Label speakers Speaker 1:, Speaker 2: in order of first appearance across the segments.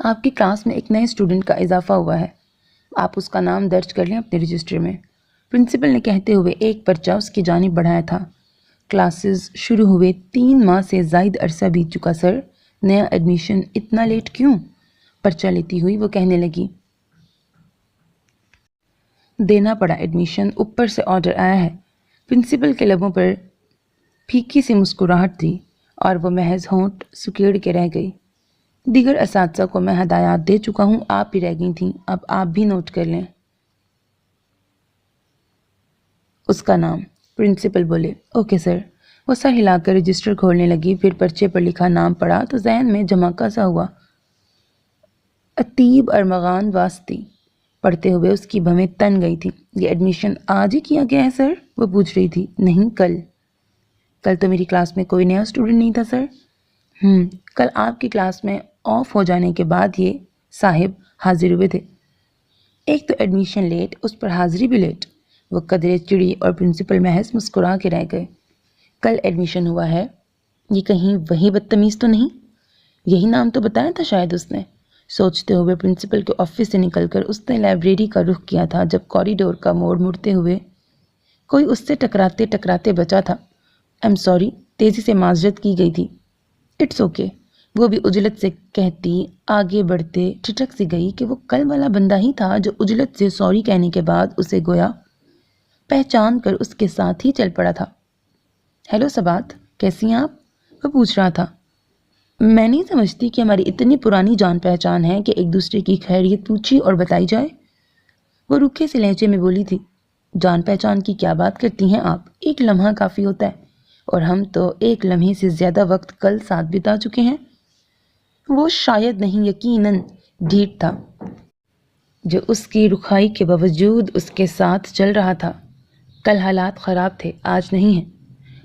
Speaker 1: آپ کی کلاس میں ایک نئے اسٹوڈنٹ کا اضافہ ہوا ہے، آپ اس کا نام درج کر لیں اپنے رجسٹر میں، پرنسپل نے کہتے ہوئے ایک پرچہ اس کی جانب بڑھایا تھا۔ کلاسز شروع ہوئے 3 ماہ سے زائد عرصہ بیت چکا سر، نیا ایڈمیشن اتنا لیٹ کیوں؟ پرچہ لیتی ہوئی وہ کہنے لگی۔ دینا پڑا ایڈمیشن، اوپر سے آرڈر آیا ہے۔ پرنسپل کے لبوں پر پھیکی سی مسکراہٹ تھی اور وہ محض ہونٹ سکیڑ کے رہ گئی۔ دیگر اساتذہ کو میں ہدایات دے چکا ہوں، آپ ہی رہ گئی تھیں، اب آپ بھی نوٹ کر لیں۔ اس کا نام، پرنسپل بولے۔ Okay sir. وہ سر ہلا کر رجسٹر کھولنے لگی، پھر پرچے پر لکھا نام پڑھا تو ذہن میں جھماکا سا ہوا۔ عتیب ارمغان واسطی۔ پڑھتے ہوئے اس کی بھویں تن گئی تھی۔ یہ ایڈمیشن آج ہی کیا گیا ہے سر؟ وہ پوچھ رہی تھی۔ نہیں، کل۔ کل تو میری کلاس میں کوئی نیا اسٹوڈنٹ نہیں تھا سر۔ کل آپ کی کلاس میں آف ہو جانے کے بعد یہ صاحب حاضر ہوئے تھے۔ ایک تو ایڈمیشن لیٹ، اس پر حاضری بھی لیٹ۔ وہ قدرے چڑی اور پرنسپل محض مسکرا کے رہ گئے۔ کل ایڈمیشن ہوا ہے، یہ کہیں وہی بدتمیز تو نہیں؟ یہی نام تو بتایا تھا شاید اس نے۔ سوچتے ہوئے پرنسپل کے آفس سے نکل کر اس نے لائبریری کا رخ کیا تھا جب کوریڈور کا موڑ مڑتے ہوئے کوئی اس سے ٹکراتے ٹکراتے بچا تھا۔ ایم سوری، تیزی سے معذرت کی گئی تھی۔ اٹس اوکے، وہ بھی عجلت سے کہتی آگے بڑھتے ٹھٹک سی گئی کہ وہ کل والا بندہ ہی تھا جو عجلت سے سوری کہنے کے بعد اسے گویا پہچان کر اس کے ساتھ ہی چل پڑا تھا۔ ہیلو سبات، کیسی ہیں آپ؟ وہ پوچھ رہا تھا۔ میں نہیں سمجھتی کہ ہماری اتنی پرانی جان پہچان ہے کہ ایک دوسرے کی خیریت پوچھی اور بتائی جائے۔ وہ روکھے سے لہجے میں بولی تھی۔ جان پہچان کی کیا بات کرتی ہیں آپ؟ ایک لمحہ کافی ہوتا ہے، اور ہم تو ایک لمحے سے زیادہ وقت کل ساتھ بتا چکے ہیں۔ وہ شاید نہیں، یقیناً ڈھیٹ تھا جو اس کی رکھائی کے باوجود اس کے ساتھ چل رہا تھا۔ کل حالات خراب تھے، آج نہیں ہیں۔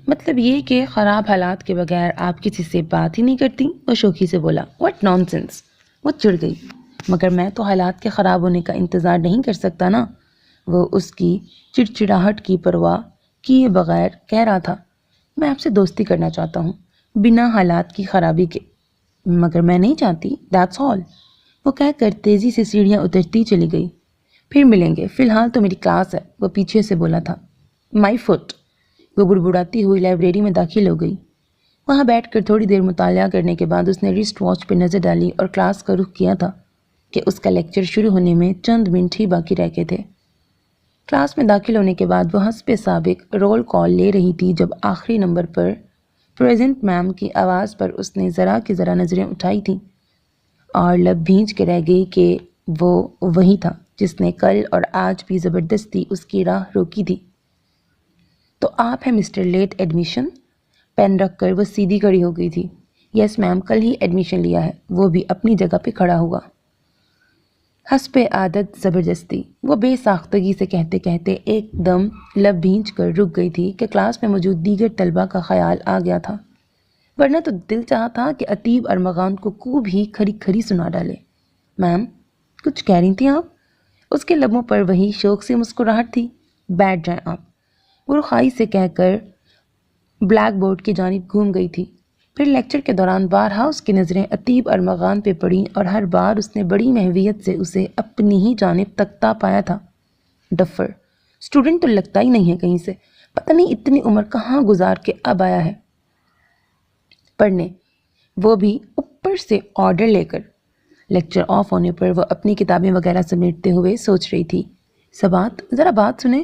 Speaker 1: مطلب یہ کہ خراب حالات کے بغیر آپ کسی سے بات ہی نہیں کرتی؟ وہ شوخی سے بولا۔ What naan sense! وہ چڑ گئی۔ مگر میں تو حالات کے خراب ہونے کا انتظار نہیں کر سکتا نا۔ وہ اس کی چڑچڑاہٹ کی پرواہ کیے بغیر کہہ رہا تھا۔ میں آپ سے دوستی کرنا چاہتا ہوں، بنا حالات کی خرابی کے۔ مگر میں نہیں چاہتی، دیٹس آل۔ وہ کہہ کر تیزی سے سیڑھیاں اترتی چلی گئی۔ پھر ملیں گے، فی الحال تو میری کلاس ہے، وہ پیچھے سے بولا تھا۔ مائی فٹ! وہ بڑبڑاتی ہوئی لائبریری میں داخل ہو گئی۔ وہاں بیٹھ کر تھوڑی دیر مطالعہ کرنے کے بعد اس نے رسٹ واچ پہ نظر ڈالی اور کلاس کا رخ کیا تھا کہ اس کا لیکچر شروع ہونے میں چند منٹ ہی باقی رہ گئے تھے۔ کلاس میں داخل ہونے کے بعد وہ حسب سابق رول کال لے رہی تھی جب آخری نمبر پر پریزنٹ میم کی آواز پر اس نے ذرا کی ذرا نظریں اٹھائی تھیں اور لب بھینچ کے رہ گئی کہ وہ وہی تھا جس نے کل اور آج بھی زبردستی اس کی راہ روکی تھی۔ تو آپ ہیں مسٹر لیٹ ایڈمیشن؟ پین رکھ کر وہ سیدھی کھڑی ہو گئی تھی۔ یس میم، کل ہی ایڈمیشن لیا ہے۔ وہ بھی اپنی جگہ پہ کھڑا ہوا۔ حسب عادت زبردستی، وہ بے ساختگی سے کہتے کہتے ایک دم لب بھینچ کر رک گئی تھی کہ کلاس میں موجود دیگر طلبہ کا خیال آ گیا تھا، ورنہ تو دل چاہا تھا کہ عتیب ارمغان کو خوب ہی کھری کھری سنا ڈالے۔ میم، کچھ کہہ رہی تھیں آپ؟ اس کے لبوں پر وہی شوق سے مسکراہٹ تھی۔ بیٹھ جائیں آپ، وہ رخائی سے کہہ کر بلیک بورڈ کی جانب گھوم گئی تھی۔ پھر لیکچر کے دوران بارہا اس کی نظریں عتیب ارمغان پہ پڑیں اور ہر بار اس نے بڑی محویت سے اسے اپنی ہی جانب تکتا پایا تھا۔ ڈفر، اسٹوڈنٹ تو لگتا ہی نہیں ہے کہیں سے، پتہ نہیں اتنی عمر کہاں گزار کے اب آیا ہے پڑھنے، وہ بھی اوپر سے آرڈر لے کر۔ لیکچر آف ہونے پر وہ اپنی کتابیں وغیرہ سمیٹتے ہوئے سوچ رہی تھی۔ سبات، ذرا بات سنیں۔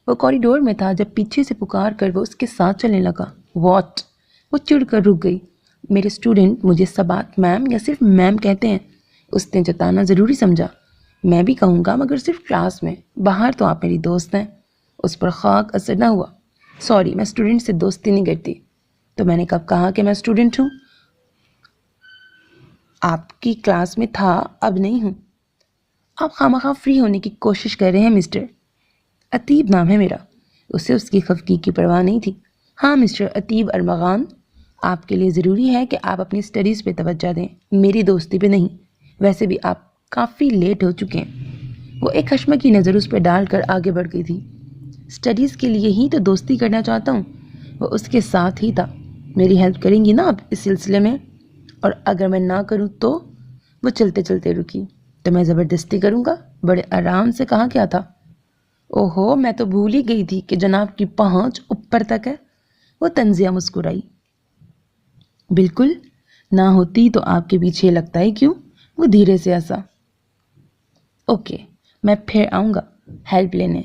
Speaker 1: وہ کوریڈور میں تھا جب پیچھے سے پکار کر وہ اس کے ساتھ چلنے لگا۔ واٹ! وہ چڑ کر رک گئی۔ میرے اسٹوڈنٹ مجھے سبات میم یا صرف میم کہتے ہیں، اس نے جتانا ضروری سمجھا۔ میں بھی کہوں گا مگر صرف کلاس میں، باہر تو آپ میری دوست ہیں۔ اس پر خاک اثر نہ ہوا۔ سوری، میں اسٹوڈنٹ سے دوستی نہیں کرتی۔ تو میں نے کب کہا کہ میں اسٹوڈنٹ ہوں؟ آپ کی کلاس میں تھا، اب نہیں ہوں۔ آپ خواہ فری ہونے کی کوشش کر رہے ہیں مسٹر۔ عتیب نام ہے میرا۔ اسے اس کی خفگی کی پرواہ نہیں تھی۔ ہاں مسٹر عتیب ارمغان، آپ کے لیے ضروری ہے کہ آپ اپنی اسٹڈیز پہ توجہ دیں، میری دوستی پہ نہیں۔ ویسے بھی آپ کافی لیٹ ہو چکے ہیں۔ وہ ایک خشمہ کی نظر اس پہ ڈال کر آگے بڑھ گئی تھی۔ اسٹڈیز کے لیے ہی تو دوستی کرنا چاہتا ہوں۔ وہ اس کے ساتھ ہی تھا۔ میری ہیلپ کریں گی نا آپ اس سلسلے میں؟ اور اگر میں نہ کروں تو؟ وہ چلتے چلتے رکی۔ تو میں زبردستی کروں گا؟ بڑے آرام سے کہا کیا تھا۔ اوہو، میں تو بھول ہی گئی تھی کہ جناب کی پہنچ اوپر تک ہے۔ وہ طنزیہ مسکرائی۔ بالکل نہ ہوتی تو آپ کے پیچھے لگتا ہی کیوں؟ وہ دھیرے سے ہنسا۔ اوکے، میں پھر آؤں گا ہیلپ لینے۔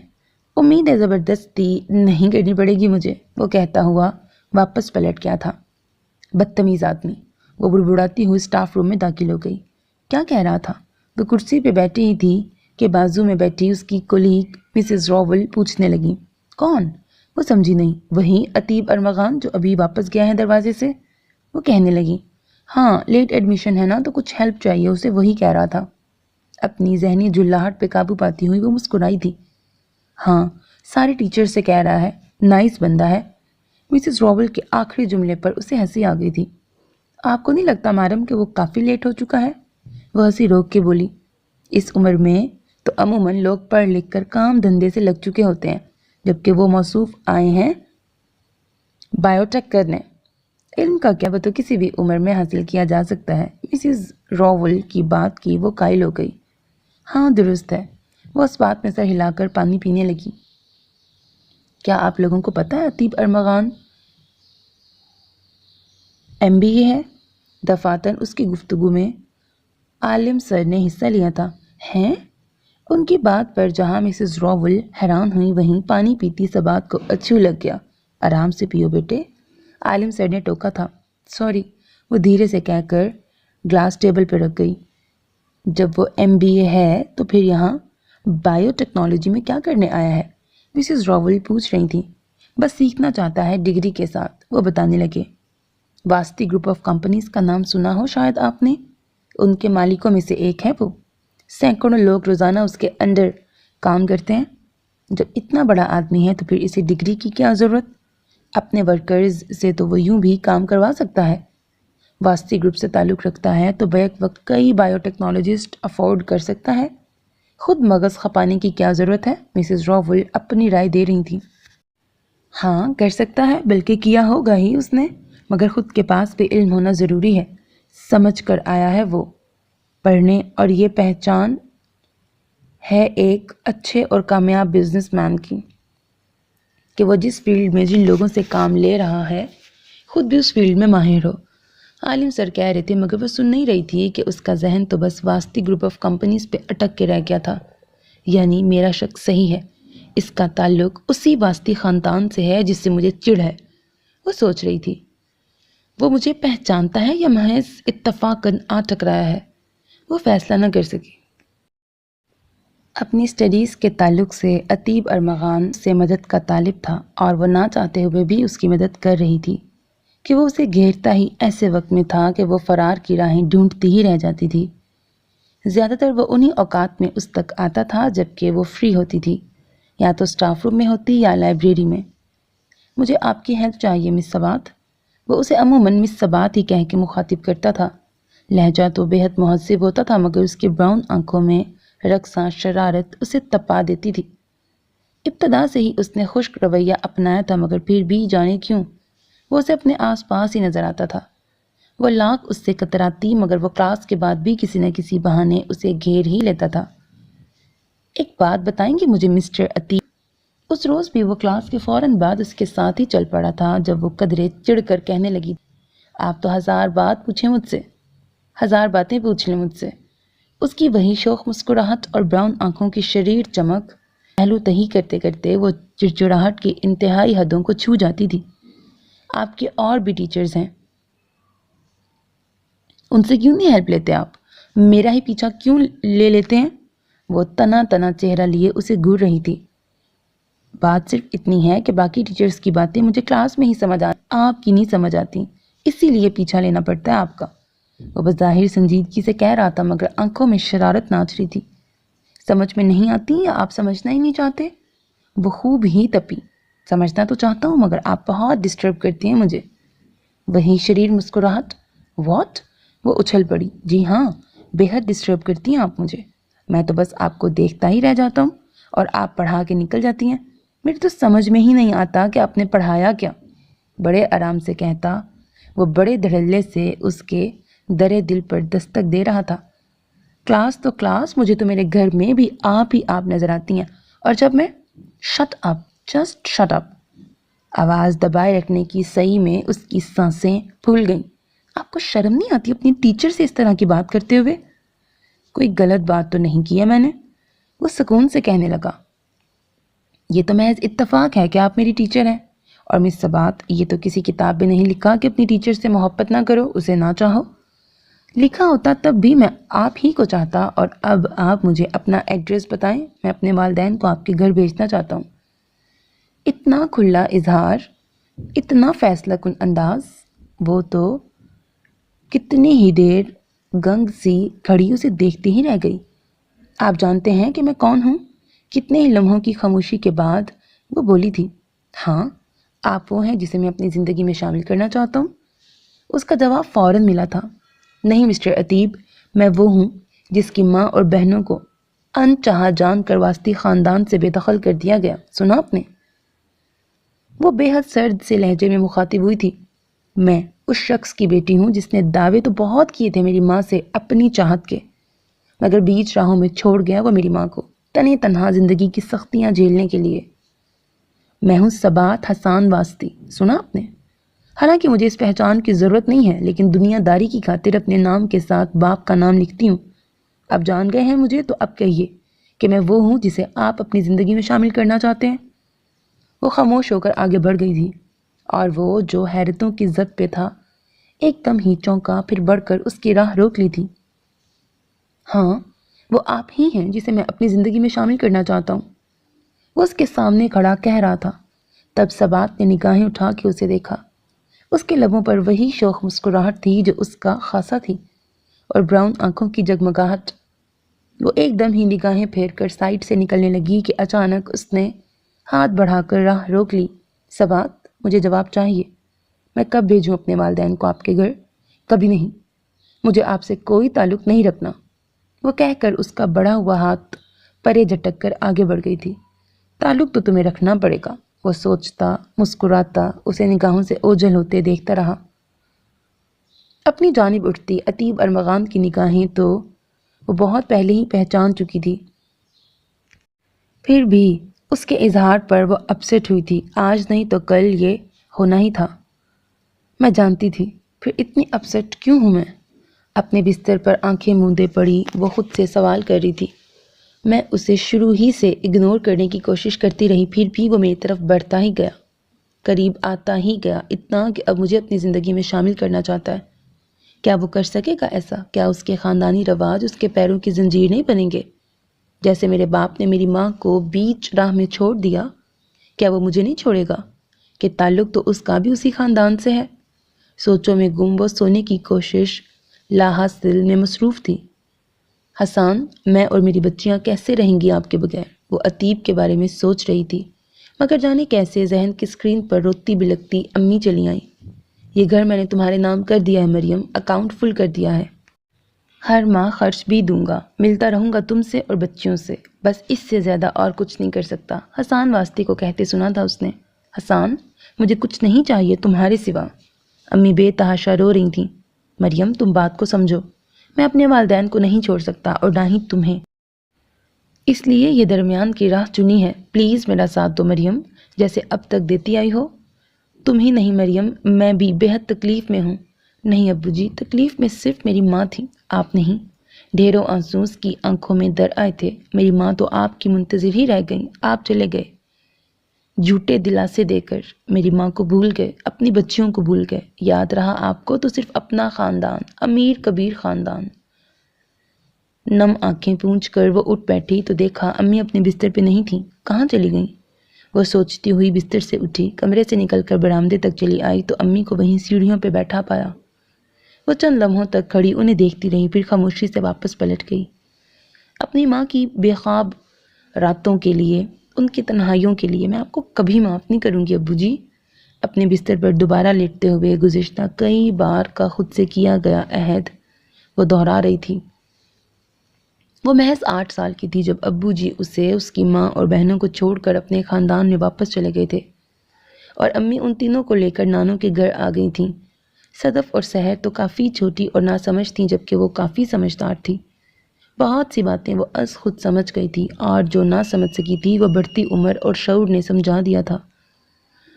Speaker 1: امید ہے زبردستی نہیں کرنی پڑے گی مجھے، وہ کہتا ہوا واپس پلٹ گیا تھا۔ بدتمیز آدمی، وہ بڑبڑاتی ہوئی اسٹاف روم میں داخل ہو گئی۔ کیا کہہ رہا تھا؟ وہ کرسی پہ بیٹھی ہی تھی کہ بازو میں بیٹھی اس کی کولیگ مسز راول پوچھنے لگی، کون؟ وہ سمجھی نہیں۔ وہی عتیب ارمغان جو ابھی واپس گیا ہے دروازے سے، وہ کہنے لگی۔ ہاں، لیٹ ایڈمیشن ہے نا تو کچھ ہیلپ چاہیے اسے، وہی کہہ رہا تھا۔ اپنی ذہنی جھلاہٹ پہ قابو پاتی ہوئی وہ مسکرائی تھی۔ ہاں، سارے ٹیچر سے کہہ رہا ہے، نائس بندہ ہے۔ مسز راول کے آخری جملے پر اسے ہنسی آ گئی تھی۔ آپ کو نہیں لگتا میڈم کہ وہ کافی لیٹ ہو چکا ہے؟ وہ ہنسی روک کے بولی۔ اس عمر میں تو عموماً لوگ پڑھ لکھ کر کام دھندے سے لگ چکے ہوتے ہیں، جبکہ وہ موصوف آئے ہیں بایوٹیک کرنے۔ علم کا کیا، وہ تو کسی بھی عمر میں حاصل کیا جا سکتا ہے۔ مسز راول کی بات کی وہ قائل ہو گئی۔ ہاں درست ہے۔ وہ اس بات میں سر ہلا کر پانی پینے لگی۔ کیا آپ لوگوں کو پتہ ہے عتیب ارمغان MBA ہے؟ دفاتر اس کی گفتگو میں عالم سر نے حصہ لیا تھا۔ ہیں؟ ان کی بات پر جہاں مسز راول حیران ہوئی وہیں پانی پیتی سبات کو اچھو لگ گیا۔ آرام سے پیو بیٹے، عالم سر نے ٹوکا تھا۔ سوری، وہ دھیرے سے کہہ کر گلاس ٹیبل پہ رکھ گئی۔ جب وہ MBA ہے تو پھر یہاں بایو ٹیکنالوجی میں کیا کرنے آیا ہے؟ مسز راول پوچھ رہی تھی۔ بس سیکھنا چاہتا ہے ڈگری کے ساتھ، وہ بتانے لگے۔ واسطی گروپ آف کمپنیز کا نام سنا ہو شاید آپ نے، ان کے مالکوں میں سے ایک ہے وہ۔ سینکڑوں لوگ روزانہ اس کے انڈر کام کرتے ہیں۔ جب اتنا بڑا آدمی ہے تو پھر اسے ڈگری کی کیا ضرورت؟ اپنے ورکرز سے تو وہ یوں بھی کام کروا سکتا ہے۔ واسطی گروپ سے تعلق رکھتا ہے تو بیک وقت کئی بایو ٹیکنالوجسٹ افورڈ کر سکتا ہے۔ خود مغز کھپانے کی کیا ضرورت ہے؟ مسز راول اپنی رائے دے رہی تھی۔ ہاں کر سکتا ہے، بلکہ کیا ہوگا ہی اس نے، مگر خود کے پاس بھی علم ہونا ضروری ہے۔ سمجھ کر آیا ہے وہ پڑھنے، اور یہ پہچان ہے ایک اچھے اور کامیاب بزنس مین کی کہ وہ جس فیلڈ میں جن لوگوں سے کام لے رہا ہے خود بھی اس فیلڈ میں ماہر ہو۔ عالم سر کہہ رہے تھے مگر وہ سن نہیں رہی تھی کہ اس کا ذہن تو بس واسطی گروپ آف کمپنیز پہ اٹک کے رہ گیا تھا۔ یعنی میرا شک صحیح ہے، اس کا تعلق اسی واسطی خاندان سے ہے جس سے مجھے چڑ ہے، وہ سوچ رہی تھی۔ وہ مجھے پہچانتا ہے یا محض اتفاقاً آ ٹکرایا ہے؟ وہ فیصلہ نہ کر سکی۔ اپنی اسٹڈیز کے تعلق سے عتیب ارمغان سے مدد کا طالب تھا، اور وہ نہ چاہتے ہوئے بھی اس کی مدد کر رہی تھی کہ وہ اسے گھیرتا ہی ایسے وقت میں تھا کہ وہ فرار کی راہیں ڈھونڈتی ہی رہ جاتی تھی۔ زیادہ تر وہ انہی اوقات میں اس تک آتا تھا جبکہ وہ فری ہوتی تھی، یا تو اسٹاف روم میں ہوتی یا لائبریری میں۔ مجھے آپ کی ہیلپ چاہیے مس سبات۔ وہ اسے عموماً مس سبات ہی کہہ کے مخاطب کرتا تھا۔ لہجہ تو بے حد مہذب ہوتا تھا مگر اس کی براؤن آنکھوں میں رقصاں شرارت اسے تپا دیتی تھی۔ ابتدا سے ہی اس نے خشک رویہ اپنایا تھا مگر پھر بھی جانے کیوں وہ اسے اپنے آس پاس ہی نظر آتا تھا۔ وہ لاکھ اس سے کتراتی مگر وہ کلاس کے بعد بھی کسی نہ کسی بہانے اسے گھیر ہی لیتا تھا۔ ایک بات بتائیں گے مجھے مسٹر عتیب؟ اس روز بھی وہ کلاس کے فوراً بعد اس کے ساتھ ہی چل پڑا تھا جب وہ قدرے چڑھ کر کہنے لگی، آپ تو 1000 بات پوچھیں مجھ سے، 1000 باتیں پوچھ لیں مجھ سے۔ اس کی وہی شوخ مسکراہٹ اور براؤن آنکھوں کی شریر چمک پہلو تہی کرتے کرتے وہ چڑچڑاہٹ کی انتہائی حدوں کو چھو جاتی تھی۔ آپ کے اور بھی ٹیچرز ہیں، ان سے کیوں نہیں ہیلپ لیتے آپ؟ میرا ہی پیچھا کیوں لے لیتے ہیں؟ وہ تنا تنا چہرہ لیے اسے گھور رہی تھی۔ بات صرف اتنی ہے کہ باقی ٹیچرز کی باتیں مجھے کلاس میں ہی سمجھ آپ کی نہیں سمجھ آتی، اسی لیے پیچھا لینا پڑتا ہے آپ کا۔ وہ بظاہر سنجیدگی سے کہہ رہا تھا مگر آنکھوں میں شرارت ناچ رہی تھی۔ سمجھ میں نہیں آتی یا آپ سمجھنا ہی نہیں چاہتے؟ وہ خوب ہی تپی۔ سمجھنا تو چاہتا ہوں مگر آپ بہت ڈسٹرب کرتی ہیں مجھے۔ وہی شریر مسکراہٹ۔ واٹ؟ وہ اچھل پڑی۔ جی ہاں، بے حد ڈسٹرب کرتی ہیں آپ مجھے۔ میں تو بس آپ کو دیکھتا ہی رہ جاتا ہوں اور آپ پڑھا کے نکل جاتی ہیں۔ میرے تو سمجھ میں ہی نہیں آتا کہ آپ نے پڑھایا کیا، بڑے آرام سے کہتا وہ بڑے دھڑلے سے اس کے درے دل پر دستک دے رہا تھا۔ کلاس تو کلاس، مجھے تو میرے گھر میں بھی آپ ہی آپ نظر آتی ہیں، اور جب میں shut up, just shut up. آواز دبائے رکھنے کی صحیح میں اس کی سانسیں پھول گئیں۔ آپ کو شرم نہیں آتی اپنی ٹیچر سے اس طرح کی بات کرتے ہوئے؟ کوئی غلط بات تو نہیں کی ہے میں نے، وہ سکون سے کہنے لگا۔ یہ تو محض اتفاق ہے کہ آپ میری ٹیچر ہیں، اور مس سبات، یہ تو کسی کتاب میں نہیں لکھا کہ اپنی ٹیچر سے محبت نہ کرو، اسے نہ چاہو۔ لکھا ہوتا تب بھی میں آپ ہی کو چاہتا، اور اب آپ مجھے اپنا ایڈریس بتائیں، میں اپنے والدین کو آپ کے گھر بھیجنا چاہتا ہوں۔ اتنا کھلا اظہار، اتنا فیصلہ کن انداز، وہ تو کتنی ہی دیر گنگ سی کھڑی اسے دیکھتی ہی رہ گئی۔ آپ جانتے ہیں کہ میں کون ہوں؟ کتنے ہی لمحوں کی خاموشی کے بعد وہ بولی تھی، ہاں، آپ وہ ہیں جسے میں اپنی زندگی میں شامل کرنا چاہتا ہوں۔ اس کا جواب فوراً ملا تھا، نہیں مسٹر ادیب، میں وہ ہوں جس کی ماں اور بہنوں کو انچاہا جان کر واسطی خاندان سے بے دخل کر دیا گیا، سنا آپ نے؟ وہ بے حد سرد سے لہجے میں مخاطب ہوئی تھی، میں اس شخص کی بیٹی ہوں جس نے دعوے تو بہت کیے تھے میری ماں سے اپنی چاہت کے، مگر بیچ راہوں میں چھوڑ گیا وہ میری ماں کو تنہا تنہا زندگی کی سختیاں جھیلنے کے لیے۔ میں ہوں سبات حسان واسطی، سنا آپ نے؟ حالانکہ مجھے اس پہچان کی ضرورت نہیں ہے، لیکن دنیا داری کی خاطر اپنے نام کے ساتھ باپ کا نام لکھتی ہوں۔ اب جان گئے ہیں مجھے، تو اب کہیے کہ میں وہ ہوں جسے آپ اپنی زندگی میں شامل کرنا چاہتے ہیں۔ وہ خاموش ہو کر آگے بڑھ گئی تھی، اور وہ جو حیرتوں کی زد پہ تھا ایک دم ہی چونکا، پھر بڑھ کر اس کی راہ روک لی تھی۔ ہاں، وہ آپ ہی ہیں جسے میں اپنی زندگی میں شامل کرنا چاہتا ہوں، وہ اس کے سامنے کھڑا کہہ رہا تھا۔ تب سبات نے نگاہیں اٹھا کے اسے دیکھا۔ اس کے لبوں پر وہی شوخ مسکراہٹ تھی جو اس کا خاصا تھی، اور براؤن آنکھوں کی جگمگاہٹ۔ وہ ایک دم ہی نگاہیں پھیر کر سائڈ سے نکلنے لگی کہ اچانک اس نے ہاتھ بڑھا کر راہ روک لی۔ سبات، مجھے جواب چاہیے، میں کب بھیجوں اپنے والدین کو آپ کے گھر؟ کبھی نہیں، مجھے آپ سے کوئی تعلق نہیں رکھنا، وہ کہہ کر اس کا بڑھا ہوا ہاتھ پرے جھٹک کر آگے بڑھ گئی تھی۔ تعلق تو تمہیں رکھنا پڑے گا، وہ سوچتا مسکراتا اسے نگاہوں سے اوجھل ہوتے دیکھتا رہا۔ اپنی جانب اٹھتی ادیب ارمغان کی نگاہیں تو وہ بہت پہلے ہی پہچان چکی تھی، پھر بھی اس کے اظہار پر وہ اپسٹ ہوئی تھی۔ آج نہیں تو کل یہ ہونا ہی تھا، میں جانتی تھی، پھر اتنی اپسٹ کیوں ہوں میں؟ اپنے بستر پر آنکھیں موندے پڑی وہ خود سے سوال کر رہی تھی۔ میں اسے شروع ہی سے اگنور کرنے کی کوشش کرتی رہی، پھر بھی وہ میری طرف بڑھتا ہی گیا، قریب آتا ہی گیا، اتنا کہ اب مجھے اپنی زندگی میں شامل کرنا چاہتا ہے۔ کیا وہ کر سکے گا ایسا؟ کیا اس کے خاندانی رواج اس کے پیروں کی زنجیر نہیں بنیں گے؟ جیسے میرے باپ نے میری ماں کو بیچ راہ میں چھوڑ دیا، کیا وہ مجھے نہیں چھوڑے گا؟ کہ تعلق تو اس کا بھی اسی خاندان سے ہے۔ سوچوں میں گم وہ سونے کی کوشش لاحاصل میں مصروف تھی۔ حسان، میں اور میری بچیاں کیسے رہیں گی آپ کے بغیر؟ وہ ادیب کے بارے میں سوچ رہی تھی، مگر جانے کیسے ذہن کی اسکرین پر روتی بلکتی امی چلی آئیں۔ یہ گھر میں نے تمہارے نام کر دیا ہے مریم، اکاؤنٹ فل کر دیا ہے، ہر ماہ خرچ بھی دوں گا، ملتا رہوں گا تم سے اور بچیوں سے، بس اس سے زیادہ اور کچھ نہیں کر سکتا، حسان واسطے کو کہتے سنا تھا اس نے۔ حسان، مجھے کچھ نہیں چاہیے تمہارے سوا۔ امی بے تحاشا رو رہی تھیں۔ مریم، تم بات کو سمجھو، میں اپنے والدین کو نہیں چھوڑ سکتا، اور نہ ہی تمہیں، اس لیے یہ درمیان کی راہ چنی ہے۔ پلیز میرا ساتھ دو مریم، جیسے اب تک دیتی آئی ہو۔ تم ہی نہیں مریم، میں بھی بے حد تکلیف میں ہوں۔ نہیں ابو جی، تکلیف میں صرف میری ماں تھی، آپ نہیں۔ ڈھیروں آنسو اس کی آنکھوں میں در آئے تھے۔ میری ماں تو آپ کی منتظر ہی رہ گئیں، آپ چلے گئے جھوٹے دلاسے دے کر، میری ماں کو بھول گئے، اپنی بچیوں کو بھول گئے، یاد رہا آپ کو تو صرف اپنا خاندان، امیر کبیر خاندان۔ نم آنکھیں پونچھ کر وہ اٹھ بیٹھی تو دیکھا امی اپنے بستر پہ نہیں تھیں، کہاں چلی گئیں؟ وہ سوچتی ہوئی بستر سے اٹھی، کمرے سے نکل کر برآمدے تک چلی آئی تو امی کو وہیں سیڑھیوں پہ بیٹھا پایا۔ وہ چند لمحوں تک کھڑی انہیں دیکھتی رہی، پھر خاموشی سے واپس پلٹ گئی۔ اپنی ماں کی بے خواب راتوں کے لیے، ان کی تنہائیوں کے لیے میں آپ کو کبھی معاف نہیں کروں گی ابو جی۔ اپنے بستر پر دوبارہ لیٹتے ہوئے گزشتہ کئی بار کا خود سے کیا گیا عہد وہ دہرا رہی تھی۔ وہ محض 8 سال کی تھی جب ابو جی اسے، اس کی ماں اور بہنوں کو چھوڑ کر اپنے خاندان میں واپس چلے گئے تھے، اور امی ان تینوں کو لے کر نانوں کے گھر آ گئی تھیں۔ صدف اور سحر تو کافی چھوٹی اور ناسمجھ تھیں، جبکہ وہ کافی سمجھدار تھی۔ بہت سی باتیں وہ از خود سمجھ گئی تھی اور جو نہ سمجھ سکی تھی وہ بڑھتی عمر اور شعور نے سمجھا دیا تھا۔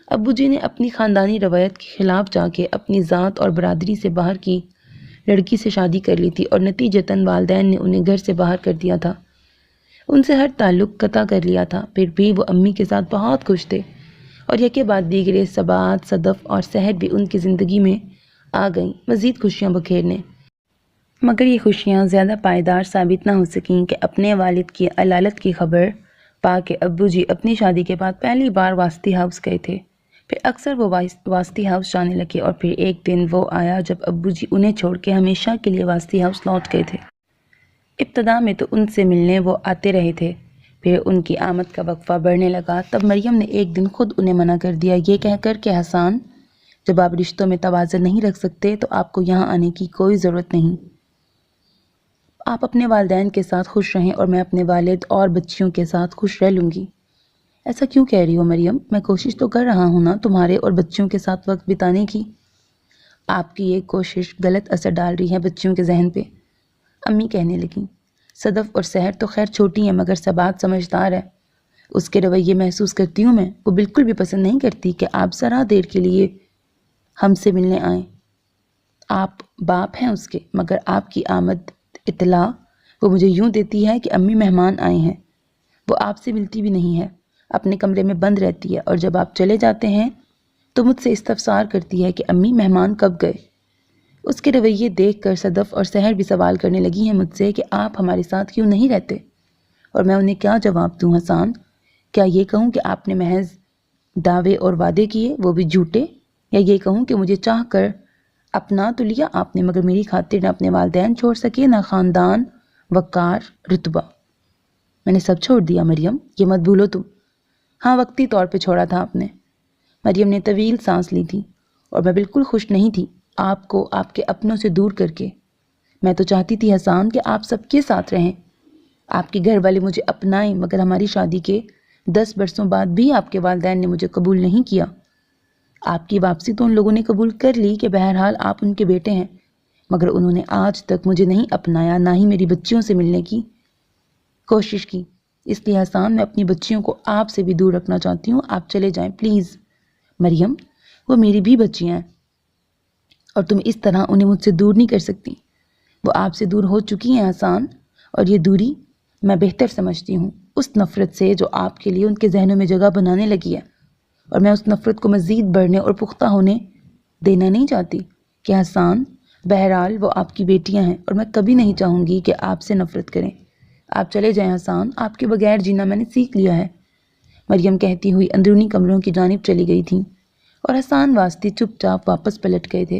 Speaker 1: ابو جی نے اپنی خاندانی روایت کے خلاف جا کے اپنی ذات اور برادری سے باہر کی لڑکی سے شادی کر لی تھی اور نتیجتاً والدین نے انہیں گھر سے باہر کر دیا تھا، ان سے ہر تعلق قطع کر لیا تھا۔ پھر بھی وہ امی کے ساتھ بہت خوش تھے اور یکے بعد دیگرے سبات، صدف اور سحر بھی ان کی زندگی میں آ گئیں مزید خوشیاں بکھیرنے۔ مگر یہ خوشیاں زیادہ پائیدار ثابت نہ ہو سکیں کہ اپنے والد کی علالت کی خبر پا کے ابو جی اپنی شادی کے بعد پہلی بار واسطی ہاؤس گئے تھے۔ پھر اکثر وہ واسطی ہاؤس جانے لگے اور پھر ایک دن وہ آیا جب ابو جی انہیں چھوڑ کے ہمیشہ کے لیے واسطی ہاؤس لوٹ گئے تھے۔ ابتدا میں تو ان سے ملنے وہ آتے رہے تھے، پھر ان کی آمد کا وقفہ بڑھنے لگا۔ تب مریم نے ایک دن خود انہیں منع کر دیا، یہ کہہ کر کہ حسان، جب آپ رشتوں میں توازن نہیں رکھ سکتے تو آپ کو یہاں آنے کی کوئی ضرورت نہیں۔ آپ اپنے والدین کے ساتھ خوش رہیں اور میں اپنے والد اور بچیوں کے ساتھ خوش رہ لوں گی۔ ایسا کیوں کہہ رہی ہو مریم؟ میں کوشش تو کر رہا ہوں نا تمہارے اور بچیوں کے ساتھ وقت بتانے کی۔ آپ کی یہ کوشش غلط اثر ڈال رہی ہے بچیوں کے ذہن پہ، امی کہنے لگیں۔ صدف اور سحر تو خیر چھوٹی ہیں مگر سبات سمجھدار ہے، اس کے رویے محسوس کرتی ہوں میں، وہ بالکل بھی پسند نہیں کرتی کہ آپ ذرا دیر کے لیے ہم سے ملنے آئیں۔ آپ باپ ہیں اس کے، مگر آپ کی آمد اطلاع وہ مجھے یوں دیتی ہے کہ امی مہمان آئے ہیں۔ وہ آپ سے ملتی بھی نہیں ہے، اپنے کمرے میں بند رہتی ہے اور جب آپ چلے جاتے ہیں تو مجھ سے استفسار کرتی ہے کہ امی مہمان کب گئے۔ اس کے رویے دیکھ کر صدف اور سحر بھی سوال کرنے لگی ہیں مجھ سے کہ آپ ہمارے ساتھ کیوں نہیں رہتے، اور میں انہیں کیا جواب دوں حسان؟ کیا یہ کہوں کہ آپ نے محض دعوے اور وعدے کیے وہ بھی جھوٹے، یا یہ کہوں کہ مجھے چاہ کر اپنا تو لیا آپ نے مگر میری خاطر نہ اپنے والدین چھوڑ سکے، نہ خاندان، وقار، رتبہ؟ میں نے سب چھوڑ دیا مریم، یہ مت بھولو تم۔ ہاں، وقتی طور پہ چھوڑا تھا آپ نے۔ مریم نے طویل سانس لی تھی، اور میں بالکل خوش نہیں تھی آپ کو آپ کے اپنوں سے دور کر کے۔ میں تو چاہتی تھی حسان کہ آپ سب کے ساتھ رہیں، آپ کے گھر والے مجھے اپنائیں، مگر ہماری شادی کے 10 برسوں بعد بھی آپ کے والدین نے مجھے قبول نہیں کیا۔ آپ کی واپسی تو ان لوگوں نے قبول کر لی کہ بہرحال آپ ان کے بیٹے ہیں، مگر انہوں نے آج تک مجھے نہیں اپنایا، نہ ہی میری بچیوں سے ملنے کی کوشش کی۔ اس لیے حسان، میں اپنی بچیوں کو آپ سے بھی دور رکھنا چاہتی ہوں، آپ چلے جائیں پلیز۔ مریم، وہ میری بھی بچیاں ہیں اور تم اس طرح انہیں مجھ سے دور نہیں کر سکتی۔ وہ آپ سے دور ہو چکی ہیں حسان، اور یہ دوری میں بہتر سمجھتی ہوں اس نفرت سے جو آپ کے لیے ان کے ذہنوں میں جگہ بنانے لگی ہے، اور میں اس نفرت کو مزید بڑھنے اور پختہ ہونے دینا نہیں چاہتی کہ حسان، بہرحال وہ آپ کی بیٹیاں ہیں اور میں کبھی نہیں چاہوں گی کہ آپ سے نفرت کریں۔ آپ چلے جائیں حسان، آپ کے بغیر جینا میں نے سیکھ لیا ہے۔ مریم کہتی ہوئی اندرونی کمروں کی جانب چلی گئی تھیں اور حسان واسطے چپ چاپ واپس پلٹ گئے تھے۔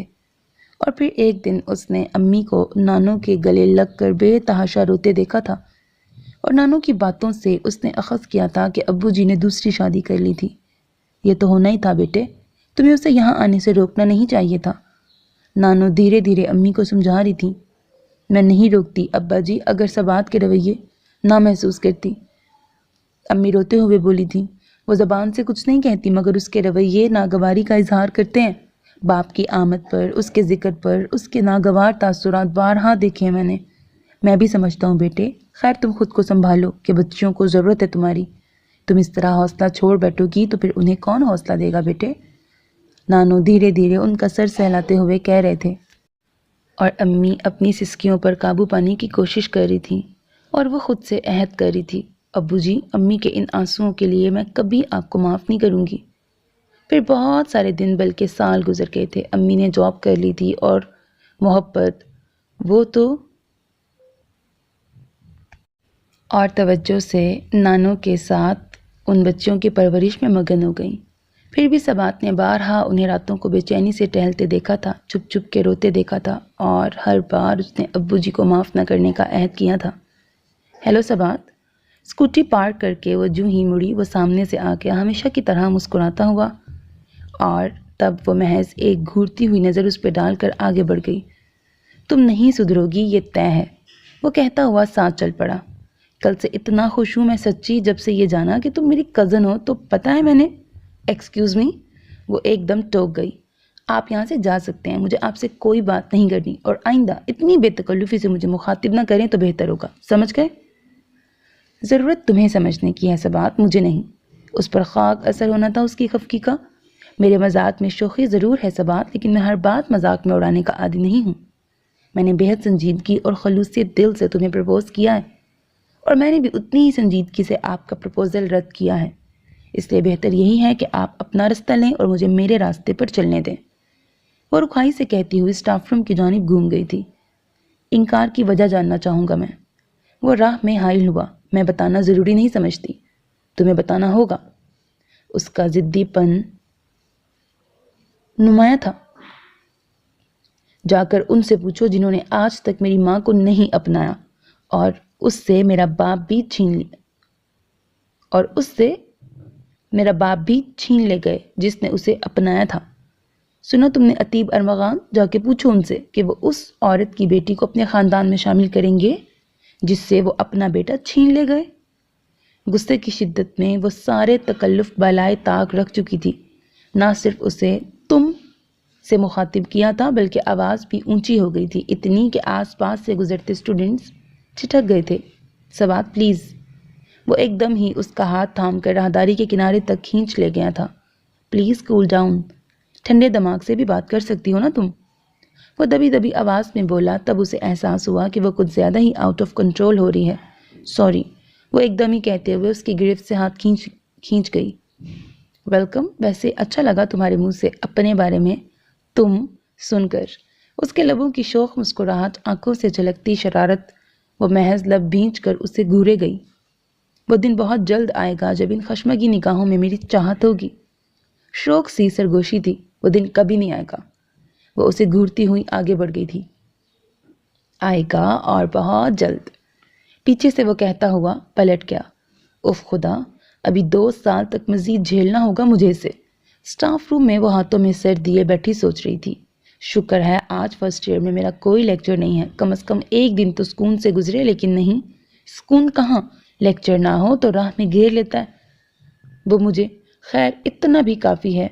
Speaker 1: اور پھر ایک دن اس نے امی کو نانو کے گلے لگ کر بے تحاشا روتے دیکھا تھا، اور نانو کی باتوں سے اس نے اخذ کیا تھا کہ ابو جی نے دوسری شادی کر لی تھی۔ یہ تو ہونا ہی تھا بیٹے، تمہیں اسے یہاں آنے سے روکنا نہیں چاہیے تھا۔ نانو دھیرے دھیرے امی کو سمجھا رہی تھی۔ میں نہیں روکتی ابا جی، اگر سبات کے رویے نہ محسوس کرتی، امی روتے ہوئے بولی تھی۔ وہ زبان سے کچھ نہیں کہتی مگر اس کے رویے ناگواری کا اظہار کرتے ہیں۔ باپ کی آمد پر، اس کے ذکر پر، اس کے ناگوار تاثرات بارہا دیکھے ہیں میں بھی سمجھتا ہوں بیٹے۔ خیر تم خود کو سنبھالو کہ بچیوں کو ضرورت ہے تمہاری، تم اس طرح حوصلہ چھوڑ بیٹھو گی تو پھر انہیں کون حوصلہ دے گا بیٹے؟ نانو دھیرے دھیرے ان کا سر سہلاتے ہوئے کہہ رہے تھے، اور امی اپنی سسکیوں پر قابو پانے کی کوشش کر رہی تھیں، اور وہ خود سے عہد کر رہی تھی، ابو جی، امی کے ان آنسوؤں کے لیے میں کبھی آپ کو معاف نہیں کروں گی۔ پھر بہت سارے دن بلکہ سال گزر گئے تھے۔ امی نے جاب کر لی تھی اور محبت وہ تو اور توجہ سے نانو کے ساتھ ان بچوں کی پرورش میں مگن ہو گئیں۔ پھر بھی سبات نے بارہا انہیں راتوں کو بے چینی سے ٹہلتے دیکھا تھا، چپ چپ کے روتے دیکھا تھا، اور ہر بار اس نے ابو جی کو معاف نہ کرنے کا عہد کیا تھا۔ ہیلو سبات، اسکوٹی پارک کر کے وہ جوں ہی مڑی، وہ سامنے سے آ گیا ہمیشہ کی طرح مسکراتا ہوا، اور تب وہ محض ایک گھورتی ہوئی نظر اس پہ ڈال کر آگے بڑھ گئی۔ تم نہیں سدھرو گی، یہ طے ہے، وہ کہتا ہوا ساتھ چل پڑا۔ کل سے اتنا خوش ہوں میں سچی، جب سے یہ جانا کہ تم میری کزن ہو تو پتہ ہے میں نے ایکسکیوز می، وہ ایک دم ٹوک گئی۔ آپ یہاں سے جا سکتے ہیں، مجھے آپ سے کوئی بات نہیں کرنی، اور آئندہ اتنی بے تکلفی سے مجھے مخاطب نہ کریں تو بہتر ہوگا، سمجھ گئے؟ ضرورت تمہیں سمجھنے کی ہے سبات، مجھے نہیں۔ اس پر خاک اثر ہونا تھا اس کی خفگی کا۔ میرے مذاق میں شوخی ضرور ہے سبات، لیکن میں ہر بات مذاق میں اڑانے کا عادی نہیں ہوں۔ میں نے بہت سنجیدگی اور خلوصیت دل سے تمہیں پرپوز کیا ہے، اور میں نے بھی اتنی ہی سنجیدگی سے آپ کا پرپوزل رد کیا ہے، اس لیے بہتر یہی ہے کہ آپ اپنا راستہ لیں اور مجھے میرے راستے پر چلنے دیں۔ وہ رکھائی سے کہتی ہوئی اسٹاف روم کی جانب گھوم گئی تھی۔ انکار کی وجہ جاننا چاہوں گا میں۔ وہ راہ میں حائل ہوا۔ میں بتانا ضروری نہیں سمجھتی، تمہیں بتانا ہوگا۔ اس کا ضدی پن نمایاں تھا۔ جا کر ان سے پوچھو جنہوں نے آج تک میری ماں کو نہیں اپنایا، اور اس سے میرا باپ بھی چھین لے گئے جس نے اسے اپنایا تھا۔ سنو تم نے اتیب ارمغان، جا کے پوچھو ان سے کہ وہ اس عورت کی بیٹی کو اپنے خاندان میں شامل کریں گے جس سے وہ اپنا بیٹا چھین لے گئے۔ غصے کی شدت میں وہ سارے تکلف بالائے طاق رکھ چکی تھی۔ نہ صرف اسے تم سے مخاطب کیا تھا بلکہ آواز بھی اونچی ہو گئی تھی، اتنی کہ آس پاس سے گزرتے اسٹوڈنٹس ٹھٹک گئے تھے۔ سبات پلیز۔ وہ ایک دم ہی اس کا ہاتھ تھام کر راہداری کے کنارے تک کھینچ لے گیا تھا۔ پلیز کول ڈاؤن، ٹھنڈے دماغ سے بھی بات کر سکتی ہو نا تم، وہ دبی دبی آواز میں بولا۔ تب اسے احساس ہوا کہ وہ کچھ زیادہ ہی آؤٹ آف کنٹرول ہو رہی ہے۔ سوری، وہ ایک دم ہی کہتے ہوئے اس کی گرفت سے ہاتھ کھینچ گئی۔ ویلکم، ویسے اچھا لگا تمہارے منہ سے اپنے بارے میں تم سن کر۔ اس کے لبوں کی شوخ مسکراہٹ، آنکھوں سے جھلکتی شرارت، وہ محض لب بھینچ کر اسے گھورے گئی۔ وہ دن بہت جلد آئے گا جب ان خشمگی نگاہوں میں میری چاہت ہوگی۔ شوق سی سرگوشی تھی، وہ دن کبھی نہیں آئے گا۔ وہ اسے گھورتی ہوئی آگے بڑھ گئی تھی۔ آئے گا، اور بہت جلد، پیچھے سے وہ کہتا ہوا پلٹ گیا۔ اف خدا، ابھی 2 سال تک مزید جھیلنا ہوگا مجھے اسے۔ اسٹاف روم میں وہ ہاتھوں میں سر دیے بیٹھی سوچ رہی تھی۔ شکر ہے آج فرسٹ ایئر میں میرا کوئی لیکچر نہیں ہے، کم از کم ایک دن تو سکون سے گزرے، لیکن نہیں، سکون کہاں، لیکچر نہ ہو تو راہ میں گھیر لیتا ہے وہ مجھے۔ خیر اتنا بھی کافی ہے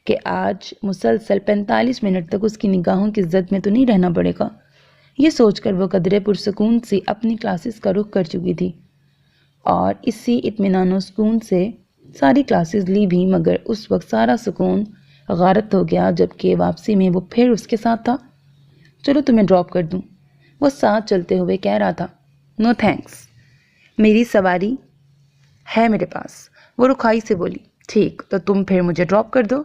Speaker 1: کہ آج مسلسل 45 منٹ تک اس کی نگاہوں کی زد میں تو نہیں رہنا پڑے گا۔ یہ سوچ کر وہ قدرے پرسکون سی اپنی کلاسز کا رخ کر چکی تھی، اور اسی اطمینان و سکون سے ساری کلاسز لی بھی، مگر اس وقت سارا سکون غارت ہو گیا جبکہ واپسی میں وہ پھر اس کے ساتھ تھا۔ چلو تمہیں ڈراپ کر دوں، وہ ساتھ چلتے ہوئے کہہ رہا تھا۔ نو تھینکس، میری سواری ہے میرے پاس، وہ رکھائی سے بولی۔ ٹھیک، تو تم پھر مجھے ڈراپ کر دو،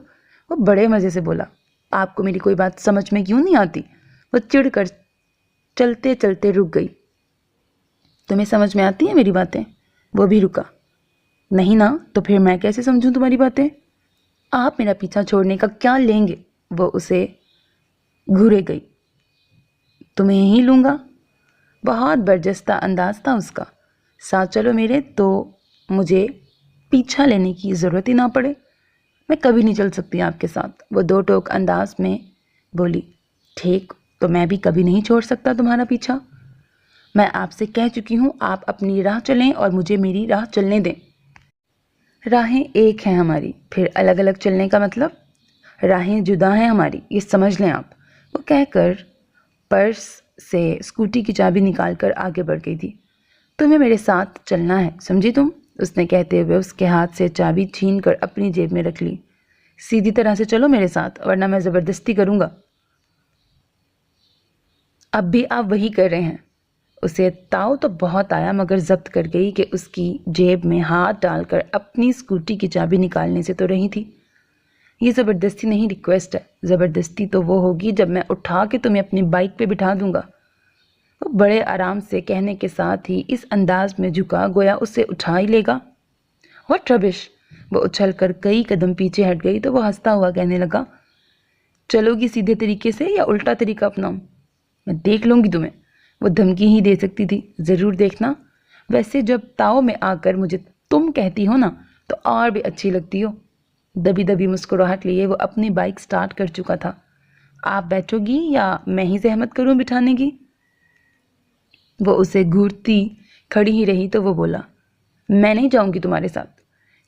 Speaker 1: وہ بڑے مزے سے بولا۔ آپ کو میری کوئی بات سمجھ میں کیوں نہیں آتی؟ وہ چڑ کر چلتے چلتے رک گئی۔ تمہیں سمجھ میں آتی ہیں میری باتیں؟ وہ بھی رکا۔ نہیں نا، تو پھر میں کیسے سمجھوں تمہاری باتیں؟ آپ میرا پیچھا چھوڑنے کا کیا لیں گے؟ وہ اسے گھورے گئی۔ تمہیں ہی لوں گا، بہت برجستہ انداز تھا اس کا۔ ساتھ چلو میرے، تو مجھے پیچھا لینے کی ضرورت ہی نہ پڑے۔ میں کبھی نہیں چل سکتی آپ کے ساتھ، وہ 2 ٹوک انداز میں بولی۔ ٹھیک، تو میں بھی کبھی نہیں چھوڑ سکتا تمہارا پیچھا۔ میں آپ سے کہہ چکی ہوں آپ اپنی راہ چلیں اور مجھے میری راہ چلنے دیں۔ راہیں ایک ہیں ہماری، پھر الگ الگ چلنے کا مطلب؟ راہیں جدا ہیں ہماری، یہ سمجھ لیں آپ، وہ کہہ کر پرس سے اسکوٹی کی چابی نکال کر آگے بڑھ گئی تھی۔ تمہیں میرے ساتھ چلنا ہے، سمجھی تم؟ اس نے کہتے ہوئے اس کے ہاتھ سے چابی چھین کر اپنی جیب میں رکھ لی۔ سیدھی طرح سے چلو میرے ساتھ، ورنہ میں زبردستی کروں گا۔ اب بھی آپ وہی کر رہے ہیں۔ اسے تاؤ تو بہت آیا مگر ضبط کر گئی کہ اس کی جیب میں ہاتھ ڈال کر اپنی اسکوٹی کی چابی نکالنے سے تو رہی تھی۔ یہ زبردستی نہیں، ریکویسٹ ہے۔ زبردستی تو وہ ہوگی جب میں اٹھا کے تمہیں اپنی بائک پہ بٹھا دوں گا۔ وہ بڑے آرام سے کہنے کے ساتھ ہی اس انداز میں جھکا گویا اسے اٹھا ہی لے گا۔ واٹ ربش! وہ اچھل کر کئی قدم پیچھے ہٹ گئی تو وہ ہنستا ہوا کہنے لگا، چلو گی سیدھے طریقے سے یا الٹا طریقہ اپناؤں؟ میں دیکھ لوں گی تمہیں۔ وہ دھمکی ہی دے سکتی تھی، ضرور دیکھنا۔ ویسے جب تاؤ میں آ کر مجھے تم کہتی ہو نا تو اور بھی اچھی لگتی ہو۔ دبی دبی مسکراہٹ لیے وہ اپنی بائک سٹارٹ کر چکا تھا۔ آپ بیٹھو گی یا میں ہی زحمت کروں بٹھانے کی؟ وہ اسے گھورتی کھڑی ہی رہی تو وہ بولا، میں نہیں جاؤں گی تمہارے ساتھ۔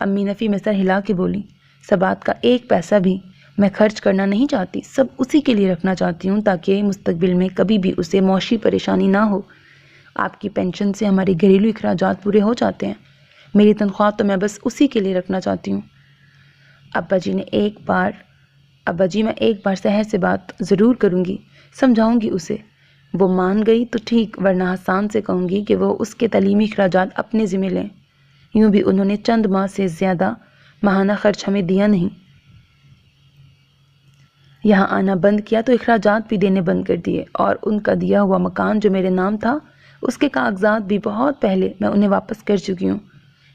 Speaker 1: امی نفی میں سر ہلا کے بولی، ثبات کا ایک پیسہ بھی میں خرچ کرنا نہیں چاہتی، سب اسی کے لیے رکھنا چاہتی ہوں تاکہ مستقبل میں کبھی بھی اسے معاشی پریشانی نہ ہو۔ آپ کی پینشن سے ہمارے گھریلو اخراجات پورے ہو جاتے ہیں، میری تنخواہ تو میں بس اسی کے لیے رکھنا چاہتی ہوں۔ ابا جی میں ایک بار سحر سے بات ضرور کروں گی، سمجھاؤں گی اسے، وہ مان گئی تو ٹھیک، ورنہ حسان سے کہوں گی کہ وہ اس کے تعلیمی اخراجات اپنے ذمہ لیں۔ یوں بھی انہوں نے چند ماہ سے زیادہ ماہانہ خرچ ہمیں دیا نہیں۔ یہاں آنا بند کیا تو اخراجات بھی دینے بند کر دیے، اور ان کا دیا ہوا مکان جو میرے نام تھا اس کے کاغذات بھی بہت پہلے میں انہیں واپس کر چکی ہوں۔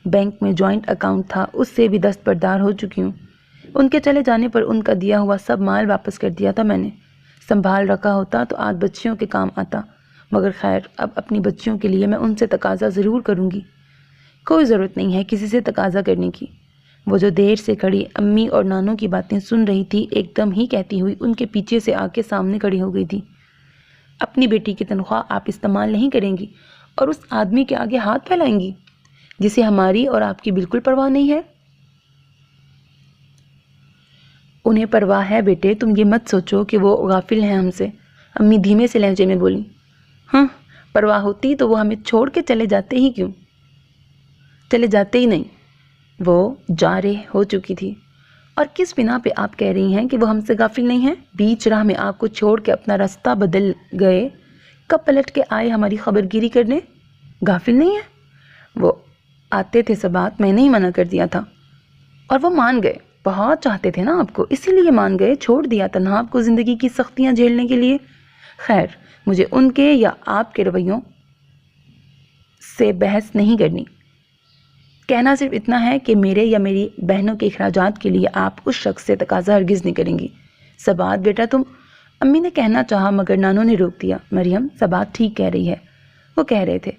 Speaker 1: بینک میں جوائنٹ اکاؤنٹ تھا، اس سے بھی دستبردار ہو چکی ہوں۔ ان کے چلے جانے پر ان کا دیا ہوا سب مال واپس کر دیا تھا میں نے، سنبھال رکھا ہوتا تو آج بچیوں کے کام آتا، مگر خیر اب اپنی بچیوں کے لیے میں ان سے تقاضا ضرور کروں گی۔ کوئی ضرورت نہیں ہے کسی سے تقاضا کرنے کی۔ وہ جو دیر سے کھڑی امی اور نانوں کی باتیں سن رہی تھی، ایک دم ہی کہتی ہوئی ان کے پیچھے سے آ کے سامنے کھڑی ہو گئی تھی۔ اپنی بیٹی کی تنخواہ آپ استعمال نہیں کریں گی اور اس آدمی کے آگے ہاتھ پھیلائیں گی جسے ہماری اور آپ کی بالکل پرواہ نہیں ہے؟ انہیں پرواہ ہے بیٹے، تم یہ مت سوچو کہ وہ غافل ہیں ہم سے، امی دھیمے سے لہجے میں بولی۔ ہاں، پرواہ ہوتی تو وہ ہمیں چھوڑ کے چلے جاتے ہی کیوں؟ چلے جاتے ہی نہیں، وہ جا رہے ہو چکی تھی۔ اور کس بنا پہ آپ کہہ رہی ہیں کہ وہ ہم سے غافل نہیں ہیں؟ بیچ راہ میں آپ کو چھوڑ کے اپنا راستہ بدل گئے، کب پلٹ کے آئے ہماری خبر گیری کرنے؟ غافل نہیں ہے؟ وہ آتے تھے ثبات، میں نے ہی منع کر دیا تھا، اور وہ مان گئے۔ بہت چاہتے تھے نا آپ کو، اسی لیے مان گئے، چھوڑ دیا تنہا آپ کو زندگی کی سختیاں جھیلنے کے لیے۔ خیر، مجھے ان کے یا آپ کے رویوں سے بحث نہیں کرنی۔ کہنا صرف اتنا ہے کہ میرے یا میری بہنوں کے اخراجات کے لیے آپ اس شخص سے تقاضا ہرگز نہیں کریں گی۔ ثبات بیٹا تم، امی نے کہنا چاہا مگر نانوں نے روک دیا۔ مریم، ثبات ٹھیک کہہ رہی ہے، وہ کہہ رہے تھے،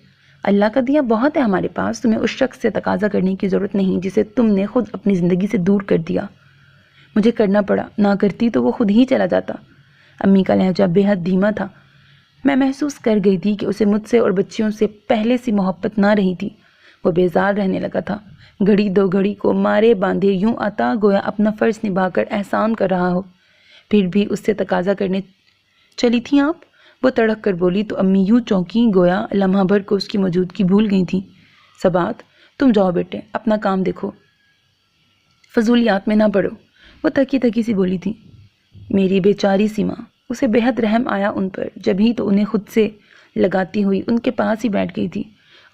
Speaker 1: اللہ کا دیا بہت ہے ہمارے پاس، تمہیں اس شخص سے تقاضا کرنے کی ضرورت نہیں جسے تم نے خود اپنی زندگی سے دور کر دیا۔ مجھے کرنا پڑا، نہ کرتی تو وہ خود ہی چلا جاتا۔ امی کا لہجہ بے حد دھیما تھا، میں محسوس کر گئی تھی کہ اسے مجھ سے اور بچیوں سے پہلے سی محبت نہ رہی تھی۔ وہ بیزار رہنے لگا تھا، گھڑی دو گھڑی کو مارے باندھے یوں آتا گویا اپنا فرض نبھا کر احسان کر رہا ہو۔ پھر بھی اس سے تقاضا کرنے چلی تھیں آپ؟ وہ تڑک کر بولی تو امی یوں چونکی گویا لمحہ بھر کو اس کی موجودگی بھول گئی تھیں۔ ثبات، تم جاؤ بیٹے، اپنا کام دیکھو، فضولیات میں نہ پڑو، وہ تھکی تھکی سی بولی تھی۔ میری بیچاری سی ماں، اسے بے حد رحم آیا ان پر، جبھی تو انہیں خود سے لگاتی ہوئی ان کے پاس ہی بیٹھ گئی تھی،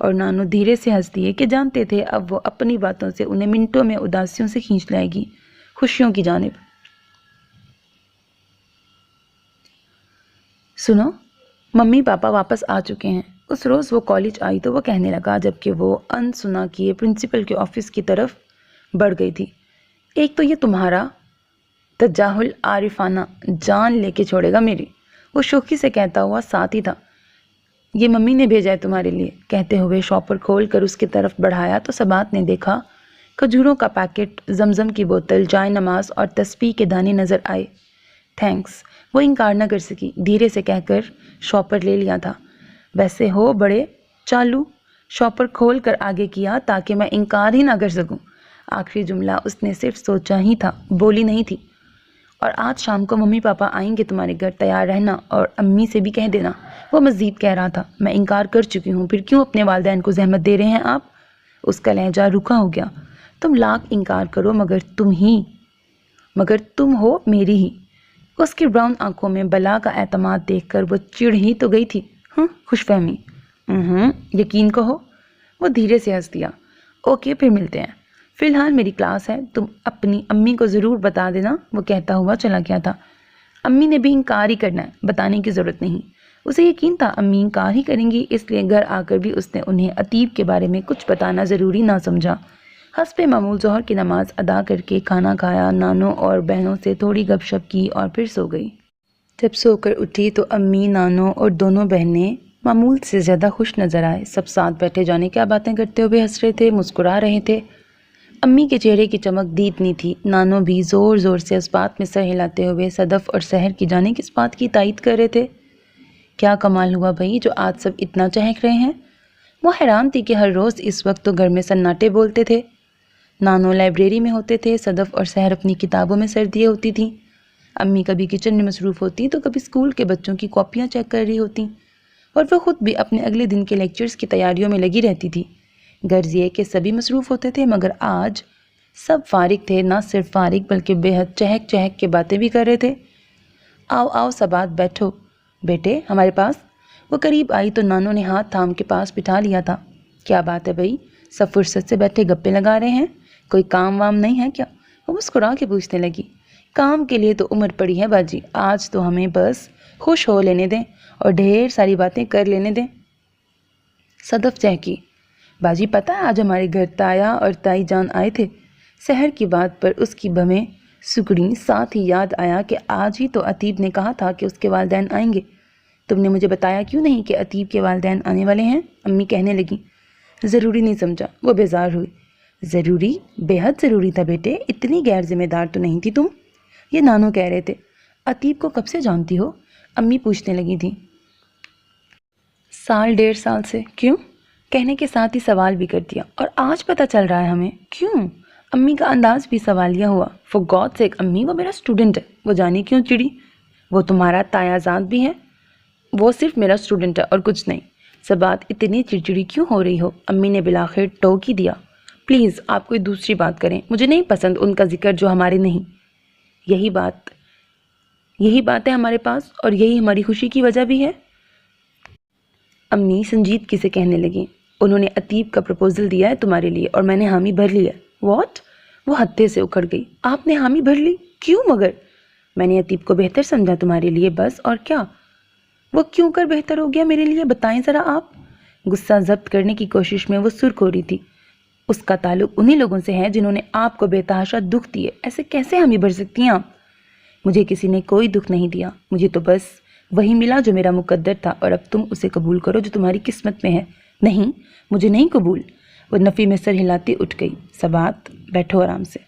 Speaker 1: اور نانو دھیرے سے ہنس دیے کہ جانتے تھے اب وہ اپنی باتوں سے انہیں منٹوں میں اداسیوں سے کھینچ لائے گی، خوشیوں کی جانب۔ سنو، ممی پاپا واپس آ چکے ہیں۔ اس روز وہ کالج آئی تو وہ کہنے لگا، جبکہ وہ ان سنا کیے پرنسپل کے آفس کی طرف بڑھ گئی تھی، ایک تو یہ تمہارا تجاہل عارفانہ جان لے کے چھوڑے گا میری۔ وہ شوخی سے کہتا ہوا ساتھ ہی تھا، یہ ممی نے بھیجا ہے تمہارے لیے، کہتے ہوئے شاپر کھول کر اس کی طرف بڑھایا تو ثبات نے دیکھا کھجوروں کا پیکٹ، زمزم کی بوتل، جائے نماز اور تسبیح کے دانے نظر آئے۔ تھینکس، وہ انکار نہ کر سکی، دھیرے سے کہہ کر شاپر لے لیا تھا۔ ویسے ہو بڑے چالو، شاپر کھول کر آگے کیا تاکہ میں انکار ہی نہ کر سکوں۔ آخری جملہ اس نے صرف سوچا ہی تھا، بولی نہیں تھی۔ اور آج شام کو ممی پاپا آئیں گے تمہارے گھر، تیار رہنا، اور امی سے بھی کہہ دینا۔ وہ مزید کہہ رہا تھا، میں انکار کر چکی ہوں، پھر کیوں اپنے والدین کو زحمت دے رہے ہیں آپ؟ اس کا لہجہ رکا ہو گیا۔ تم لاکھ انکار کرو مگر تم ہو میری ہی۔ اس کی براؤن آنکھوں میں بلا کا اعتماد دیکھ کر وہ چڑ ہی تو گئی تھی۔ خوش فہمی، یقین کہو، وہ دھیرے سے ہنس دیا۔ اوکے، پھر ملتے ہیں، فی الحال میری کلاس ہے، تم اپنی امی کو ضرور بتا دینا، وہ کہتا ہوا چلا گیا تھا۔ امی نے بھی انکار ہی کرنا ہے، بتانے کی ضرورت نہیں۔ اسے یقین تھا امی انکار ہی کریں گی، اس لیے گھر آ کر بھی اس نے انہیں عتیب کے بارے میں کچھ بتانا ضروری نہ سمجھا۔ حسب معمول ظہر کی نماز ادا کر کے کھانا کھایا، نانوں اور بہنوں سے تھوڑی گپ شپ کی اور پھر سو گئی۔ جب سو کر اٹھی تو امی، نانوں اور دونوں بہنیں معمول سے زیادہ خوش نظر آئے۔ سب ساتھ بیٹھے جانے کیا باتیں کرتے ہوئے ہنس رہے تھے، مسکرا رہے تھے۔ امی کے چہرے کی چمک دیدنی تھی، نانوں بھی زور زور سے اس بات میں سر ہلاتے ہوئے صدف اور سحر کی جانے کس بات کی تائید کر رہے تھے۔ کیا کمال ہوا بھائی جو آج سب اتنا چہک رہے ہیں؟ وہ حیران تھی کہ ہر روز اس وقت تو گھر میں سناٹے بولتے تھے۔ نانو لائبریری میں ہوتے تھے، صدف اور سحر اپنی کتابوں میں سر دیے ہوتی تھیں، امی کبھی کچن میں مصروف ہوتی تو کبھی اسکول کے بچوں کی کاپیاں چیک کر رہی ہوتی، اور وہ خود بھی اپنے اگلے دن کے لیکچرز کی تیاریوں میں لگی رہتی تھی۔ غرض یہ کہ سبھی مصروف ہوتے تھے، مگر آج سب فارغ تھے، نہ صرف فارغ بلکہ بے حد چہک چہک کے باتیں بھی کر رہے تھے۔ آؤ آؤ سبات، بیٹھو بیٹے ہمارے پاس۔ وہ قریب آئی تو نانو نے ہاتھ تھام کے پاس بٹھا لیا تھا۔ کیا بات ہے بھائی، سب فرصت سے بیٹھے گپے لگا رہے ہیں؟ کوئی کام وام نہیں ہے کیا؟ وہ مسکرا کے پوچھنے لگی۔ کام کے لیے تو عمر پڑی ہے باجی، آج تو ہمیں بس خوش ہو لینے دیں اور ڈھیر ساری باتیں کر لینے دیں۔ صدف چہکی۔ باجی پتہ ہے آج ہمارے گھر تایا اور تائی جان آئے تھے؟ سحر کی بات پر اس کی بھویں سکڑیں، ساتھ ہی یاد آیا کہ آج ہی تو عتیب نے کہا تھا کہ اس کے والدین آئیں گے۔ تم نے مجھے بتایا کیوں نہیں کہ عتیب کے والدین آنے والے ہیں؟ امی کہنے لگی۔ ضروری نہیں سمجھا، وہ بیزار ہوئی۔ ضروری؟ بے حد ضروری تھا بیٹے، اتنی غیر ذمہ دار تو نہیں تھی تم۔ یہ نانو کہہ رہے تھے۔ عتیب کو کب سے جانتی ہو؟ امی پوچھنے لگی تھی۔ سال 1.5 سال سے۔ کیوں؟ کہنے کے ساتھ ہی سوال بھی کر دیا۔ اور آج پتہ چل رہا ہے ہمیں، کیوں؟ امی کا انداز بھی سوالیہ ہوا۔ فور گاڈ سیک امی، وہ میرا اسٹوڈنٹ ہے، وہ جانے کیوں چڑی؟ وہ تمہارا تایا زاد بھی ہے؟ وہ صرف میرا اسٹوڈنٹ ہے اور کچھ نہیں۔ سبات اتنی چڑچڑی کیوں ہو رہی ہو؟ امی نے بلاخر ٹوک ہی دیا۔ پلیز آپ کوئی دوسری بات کریں، مجھے نہیں پسند ان کا ذکر جو ہمارے نہیں۔ یہی بات ہے ہمارے پاس، اور یہی ہماری خوشی کی وجہ بھی ہے۔ امی سنجیدگی سے کہنے لگی۔ انہوں نے عتیب کا پرپوزل دیا ہے تمہارے لیے اور میں نے حامی بھر لی ہے۔ واٹ؟ وہ ہتھے سے اکھڑ گئی۔ آپ نے حامی بھر لی؟ کیوں مگر؟ میں نے عتیب کو بہتر سمجھا تمہارے لیے، بس، اور کیا؟ وہ کیوں کر بہتر ہو گیا میرے لیے، بتائیں ذرا آپ۔ غصہ ضبط کرنے کی کوشش میں وہ سرخ ہو رہی تھی۔ اس کا تعلق انہی لوگوں سے ہے جنہوں نے آپ کو بے تحاشا دکھ دیے، ایسے کیسے حامی بھر سکتی ہیں آپ؟ مجھے کسی نے کوئی دکھ نہیں دیا، مجھے تو بس وہی ملا جو میرا مقدر تھا، اور اب تم اسے قبول کرو جو تمہاری قسمت میں ہے۔ نہیں، مجھے نہیں قبول۔ وہ نفی میں سر ہلاتی اٹھ گئی۔ سبات بیٹھو آرام سے۔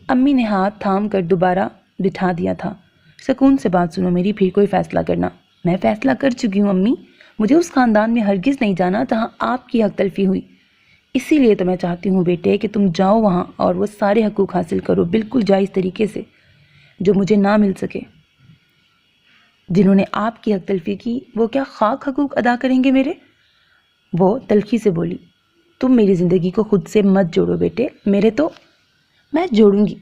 Speaker 1: امی نے ہاتھ تھام کر دوبارہ بٹھا دیا تھا۔ سکون سے بات سنو میری، پھر کوئی فیصلہ کرنا۔ میں فیصلہ کر چکی ہوں امی، مجھے اس خاندان میں ہرگز نہیں جانا جہاں آپ کی حق تلفی ہوئی۔ اسی لیے تو میں چاہتی ہوں بیٹے کہ تم جاؤ وہاں اور وہ سارے حقوق حاصل کرو، بالکل جائز طریقے سے، جو مجھے نہ مل سکے۔ جنہوں نے آپ کی حق تلفی کی وہ کیا خاک حقوق ادا کریں گے میرے؟ وہ تلخی سے بولی۔ تم میری زندگی کو خود سے مت جوڑو بیٹے، میرے تو میں جوڑوں گی،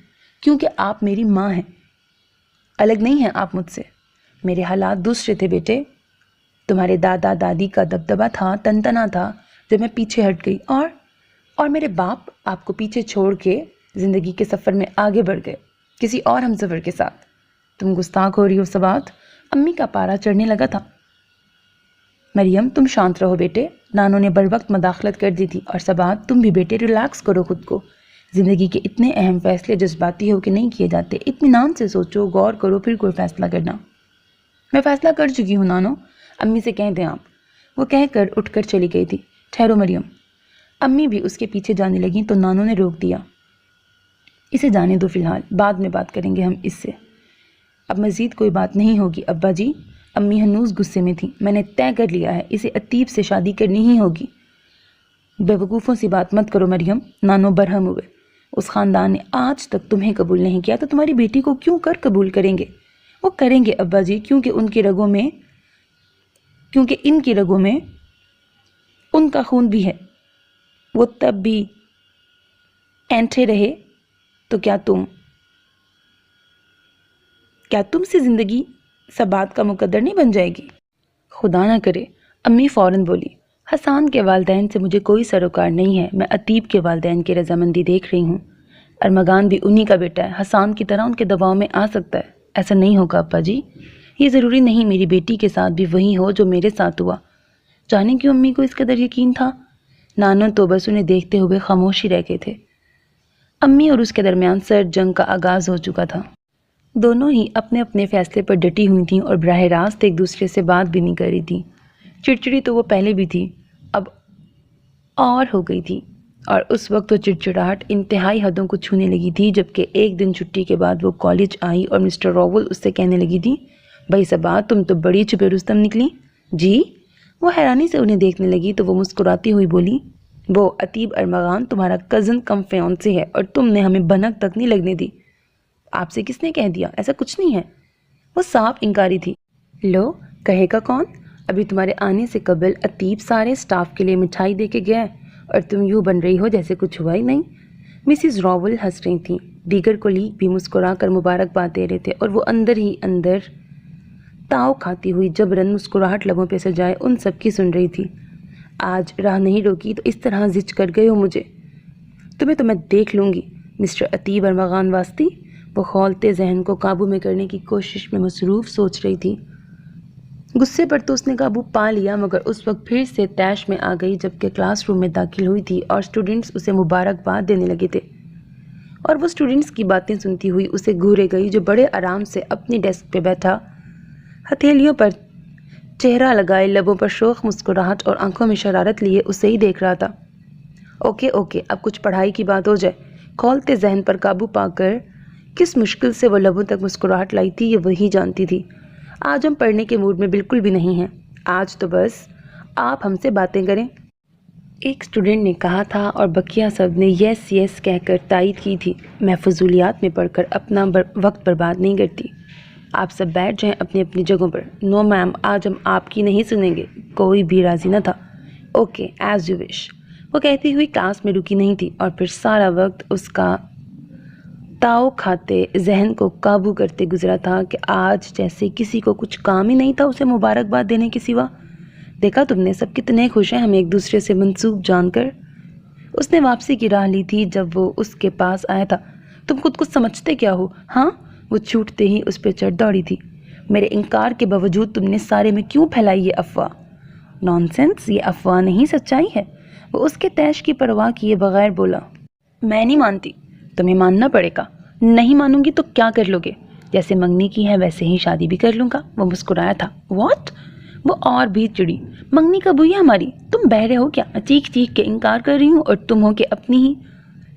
Speaker 1: کیونکہ آپ میری ماں ہیں، الگ نہیں ہیں آپ مجھ سے۔ میرے حالات دوسرے تھے بیٹے، تمہارے دادا دادی کا دبدبہ تھا، تنتنا تھا، جب میں پیچھے ہٹ گئی، اور میرے باپ آپ کو پیچھے چھوڑ کے زندگی کے سفر میں آگے بڑھ گئے کسی اور ہم سفر کے ساتھ۔ تم گستاخ ہو رہی ہو سبات۔ امی کا پارا چڑھنے لگا تھا۔ مریم تم شانت رہو بیٹے، نانو نے بروقت مداخلت کر دی تھی، اور سبات تم بھی بیٹے ریلیکس کرو خود کو۔ زندگی کے اتنے اہم فیصلے جذباتی ہو کے نہیں کیے جاتے، اطمینان سے سوچو، غور کرو، پھر کوئی فیصلہ کرنا۔ میں فیصلہ کر چکی ہوں نانو، امی سے کہہ دیں آپ۔ وہ کہہ کر اٹھ کر چلی گئی تھی۔ ٹھہرو مریم۔ امی بھی اس کے پیچھے جانے لگیں تو نانو نے روک دیا۔ اسے جانے دو فی الحال، بعد میں بات کریں گے ہم اس سے، اب مزید کوئی بات نہیں ہوگی ابا جی۔ امی ہنوز غصے میں تھی۔ میں نے طے کر لیا ہے، اسے عتیب سے شادی کرنی ہی ہوگی۔ بیوقوفوں سی بات مت کرو مریم، نانو برہم ہوئے۔ اس خاندان نے آج تک تمہیں قبول نہیں کیا تو تمہاری بیٹی کو کیوں کر قبول کریں گے؟ وہ کریں گے ابا جی، کیونکہ ان کی رگوں میں ان کا خون بھی ہے۔ وہ تب بھی اینٹھے رہے تو کیا تم سے زندگی سبات کا مقدر نہیں بن جائے گی؟ خدا نہ کرے۔ امی فوراً بولی۔ حسان کے والدین سے مجھے کوئی سروکار نہیں ہے، میں عتیب کے والدین کی رضامندی دیکھ رہی ہوں۔ ارمغان بھی انہی کا بیٹا ہے، حسان کی طرح ان کے دباؤ میں آ سکتا ہے۔ ایسا نہیں ہوگا ابا جی، یہ ضروری نہیں میری بیٹی کے ساتھ بھی وہی ہو جو میرے ساتھ ہوا۔ جانے کیوں امی کو اس قدر یقین تھا؟ نانو تو بس انہیں دیکھتے ہوئے خاموش ہی رہ گئے تھے۔ امی اور اس کے درمیان سرد جنگ کا آغاز ہو چکا تھا۔ دونوں ہی اپنے اپنے فیصلے پر ڈٹی ہوئی تھیں اور براہ راست ایک دوسرے سے بات بھی نہیں کر رہی تھیں۔ چڑچڑی تو وہ پہلے بھی تھی، اب اور ہو گئی تھی، اور اس وقت تو چڑچڑاہٹ انتہائی حدوں کو چھونے لگی تھی جبکہ ایک دن چھٹی کے بعد وہ کالج آئی اور مسٹر راول اس سے کہنے لگی تھی، بھائی سبات تم تو بڑی چھپے رستم نکلی۔ جی؟ وہ حیرانی سے انہیں دیکھنے لگی تو وہ مسکراتی ہوئی بولی، وہ عتیب ارمغان تمہارا کزن کم فیونسی ہے اور تم نے ہمیں بھنک تک نہیں لگنے دی۔ آپ سے کس نے کہہ دیا؟ ایسا کچھ نہیں ہے۔ وہ صاف انکاری تھی۔ لو، کہے گا کون؟ ابھی تمہارے آنے سے قبل عتیب سارے سٹاف کے لیے مٹھائی دے کے گیا ہے اور تم یوں بن رہی ہو جیسے کچھ ہوا ہی نہیں۔ مسز راول ہنس رہی تھیں، دیگر کولیگ بھی مسکرا کر مبارکباد دے رہے تھے اور وہ اندر ہی اندر تاؤ کھاتی ہوئی جبراً مسکراہٹ لبوں پہ سجائے ان سب کی سن رہی تھی۔ آج راہ نہیں روکی تو اس طرح زچ کر گئے ہو مجھے۔ تمہیں تو میں دیکھ لوں گی مسٹر عتیب ارمغان واسطی۔ وہ کھولتے ذہن کو قابو میں کرنے کی کوشش میں مصروف سوچ رہی تھی۔ غصے پر تو اس نے قابو پا لیا، مگر اس وقت پھر سے طیش میں آ گئی جبکہ کلاس روم میں داخل ہوئی تھی اور اسٹوڈنٹس اسے مبارکباد دینے لگے تھے، اور وہ اسٹوڈنٹس کی باتیں سنتی ہوئی اسے گھورے گئی جو بڑے آرام سے اپنی ڈیسک پہ بیٹھا، ہتھیلیوں پر چہرہ لگائے، لبوں پر شوخ مسکراہٹ اور آنکھوں میں شرارت لیے اسے ہی دیکھ رہا تھا۔ اوکے، اب کچھ پڑھائی کی بات ہو جائے۔ کھولتے ذہن پر قابو پا کر کس مشکل سے وہ لبوں تک مسکراہٹ لائی تھی یہ وہی جانتی تھی۔ آج ہم پڑھنے کے موڈ میں بالکل بھی نہیں ہیں، آج تو بس آپ ہم سے باتیں کریں، ایک اسٹوڈنٹ نے کہا تھا اور بقیہ سب نے یس کہہ کر تائید کی تھی۔ میں فضولیات میں پڑھ کر اپنا وقت برباد نہیں کرتی۔ آپ سب بیٹھ جائیں اپنی اپنی جگہوں پر۔ نو میم، آج ہم آپ کی نہیں سنیں گے۔ کوئی بھی راضی نہ تھا۔ اوکے، ایز یو وش، وہ کہتی ہوئی کلاس میں رکی نہیں تھی اور پھر سارا وقت اس کا تاؤ کھاتے ذہن کو قابو کرتے گزرا تھا کہ آج جیسے کسی کو کچھ کام ہی نہیں تھا اسے مبارکباد دینے کے سوا۔ دیکھا تم نے، سب کتنے خوش ہیں ہمیں ایک دوسرے سے منسوب جان کر۔ اس نے واپسی کی راہ لی تھی جب وہ اس کے پاس آیا تھا۔ تم خود کو سمجھتے کیا ہو؟ ہاں، وہ چھوٹتے ہی اس پہ چڑھ دوڑی تھی۔ میرے انکار کے باوجود تم نے سارے میں کیوں پھیلائی یہ افواہ؟ نانسنس، یہ افواہ نہیں، سچائی ہے۔ وہ اس کے طیش کی پرواہ کیے بغیر بولا۔ میں نہیں مانتی۔ تمہیں ماننا پڑے گا۔ نہیں مانوں گی تو کیا کر لو گے؟ جیسے منگنی کی ہے ویسے ہی شادی بھی کر لوں گا۔ وہ مسکرایا تھا۔ واٹ؟ وہ اور بھی چڑی۔ منگنی کب ہوئی ہے ہماری؟ تم بہرے ہو کیا؟ میں چیخ کے انکار کر رہی ہوں اور تم ہو کہ اپنی ہی۔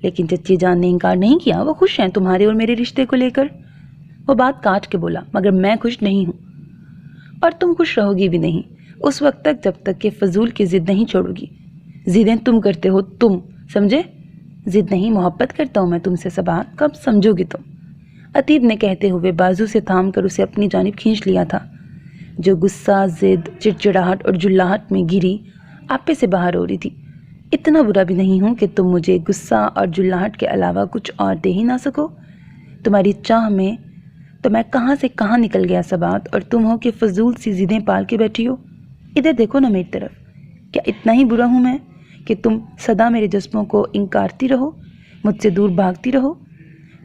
Speaker 1: لیکن چچی جان نے انکار نہیں کیا، وہ خوش ہیں تمہارے اور میرے رشتے کو لے کر۔ وہ بات کاٹ کے بولا، مگر میں خوش نہیں ہوں اور تم خوش رہو گی بھی نہیں اس وقت تک جب تک کہ فضول کی ضد نہیں چھوڑو گی۔ ضدیں تم کرتے ہو، تم سمجھے؟ ضد نہیں، محبت کرتا ہوں میں تم سے صبا، کب سمجھو گی تم؟ عتیب نے کہتے ہوئے بازو سے تھام کر اسے اپنی جانب کھینچ لیا تھا، جو غصہ، ضد، چڑچڑاہٹ اور جلاہٹ میں گھری آپے سے باہر ہو رہی تھی۔ اتنا برا بھی نہیں ہوں کہ تم مجھے غصہ اور جلاہٹ کے علاوہ کچھ اور دے ہی نہ سکو۔ تمہاری چاہ میں تو میں کہاں سے کہاں نکل گیا سبات، اور تم ہو کہ فضول سی ضدیں پال کے بیٹھی ہو۔ ادھر دیکھو نا میری طرف، کیا اتنا ہی برا ہوں میں کہ تم سدا میرے جذبوں کو انکارتی رہو، مجھ سے دور بھاگتی رہو؟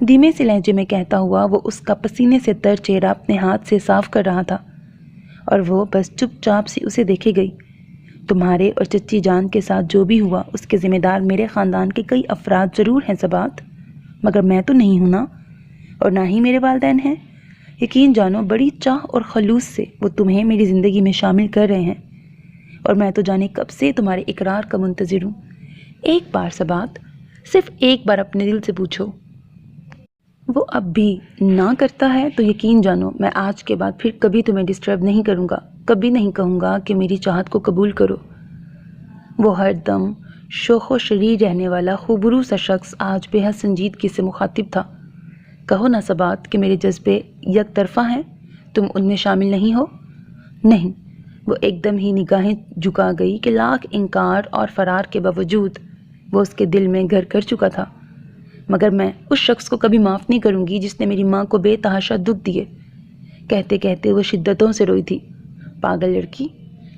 Speaker 1: دھیمے سے لہجے میں کہتا ہوا وہ اس کا پسینے سے تر چہرہ اپنے ہاتھ سے صاف کر رہا تھا، اور وہ بس چپ چاپ سی اسے دیکھے گئی۔ تمہارے اور چچی جان کے ساتھ جو بھی ہوا اس کے ذمہ دار میرے خاندان کے کئی افراد ضرور ہیں سبات، مگر میں تو نہیں ہوں نا، اور نہ ہی میرے والدین ہیں۔ یقین جانو بڑی چاہ اور خلوص سے وہ تمہیں میری زندگی میں شامل کر رہے ہیں، اور میں تو جانے کب سے تمہارے اقرار کا منتظر ہوں۔ ایک بار سبات، صرف ایک بار اپنے دل سے پوچھو، وہ اب بھی نہ کرتا ہے تو یقین جانو میں آج کے بعد پھر کبھی تمہیں ڈسٹرب نہیں کروں گا، کبھی نہیں کہوں گا کہ میری چاہت کو قبول کرو۔ وہ ہر دم شوخ و شریر رہنے والا خوبرو سا شخص آج بے حد سنجیدگی سے مخاطب تھا۔ کہو نا سبات کہ میرے جذبے یک طرفہ ہیں، تم ان میں شامل نہیں ہو؟ نہیں۔ وہ ایک دم ہی نگاہیں جھکا گئی کہ لاکھ انکار اور فرار کے باوجود وہ اس کے دل میں گھر کر چکا تھا۔ مگر میں اس شخص کو کبھی معاف نہیں کروں گی جس نے میری ماں کو بے تحاشا دکھ دیے۔ کہتے کہتے وہ شدتوں سے روئی تھی۔ پاگل لڑکی،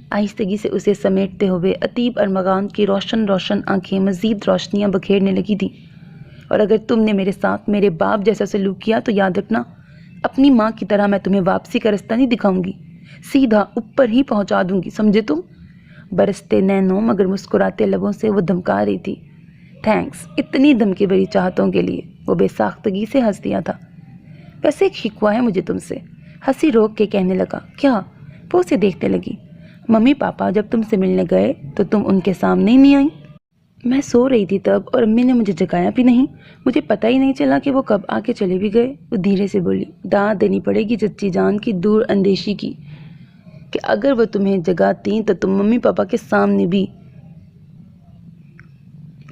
Speaker 1: آہستگی سے اسے سمیٹتے ہوئے عتیب ارمغان کی روشن روشن آنکھیں مزید روشنیاں بکھیرنے لگی تھیں۔ اور اگر تم نے میرے ساتھ میرے باپ جیسا سلوک کیا تو یاد رکھنا، اپنی ماں کی طرح میں تمہیں واپسی کا رستہ نہیں دکھاؤں گی، سیدھا اوپر ہی پہنچا دوں گی، سمجھے تم؟ برستے نینوں مگر مسکراتے لبوں سے وہ دھمکا رہی تھی۔ تھینکس اتنی دھمکی بھری چاہتوں کے لیے۔ وہ بے ساختگی سے ہنس دیا تھا۔ ویسے ایک شکوہ ہے مجھے تم سے، ہنسی روک کے کہنے لگا۔ کیا؟ وہ اسے دیکھنے لگی۔ ممی پاپا جب تم سے ملنے گئے تو تم ان کے سامنے ہی نہیں آئی؟ میں سو رہی تھی تب، اور امی نے مجھے جگایا بھی نہیں، مجھے پتہ ہی نہیں چلا کہ وہ کب آ کے چلے بھی گئے۔ وہ دھیرے سے بولی۔ داد دینی پڑے گی چچی جان کی دور اندیشی کی کہ اگر وہ تمہیں جگاتی تو تم ممی پاپا کے سامنے بھی